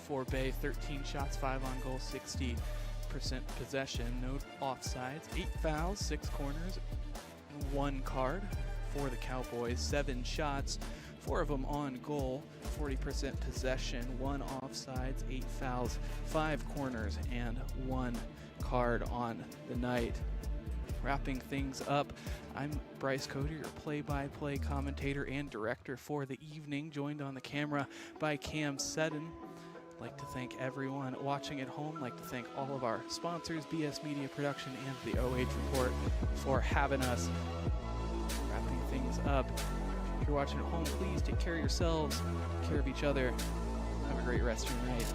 For Bay, 13 shots, 5 on goal, 60% possession, no offsides, 8 fouls, 6 corners, 1 card. For the Cowboys, 7 shots, 4 of them on goal, 40% possession, 1 offsides, 8 fouls, 5 corners, and 1 card on the night. Wrapping things up, I'm Bryce Cody, your play-by-play commentator and director for the evening, joined on the camera by Cam Seddon. I'd like to thank everyone watching at home. I'd like to thank all of our sponsors, BS Media Production and the OH Report, for having us. Wrapping things up. If you're watching at home, please take care of yourselves, take care of each other. Have a great rest of your night.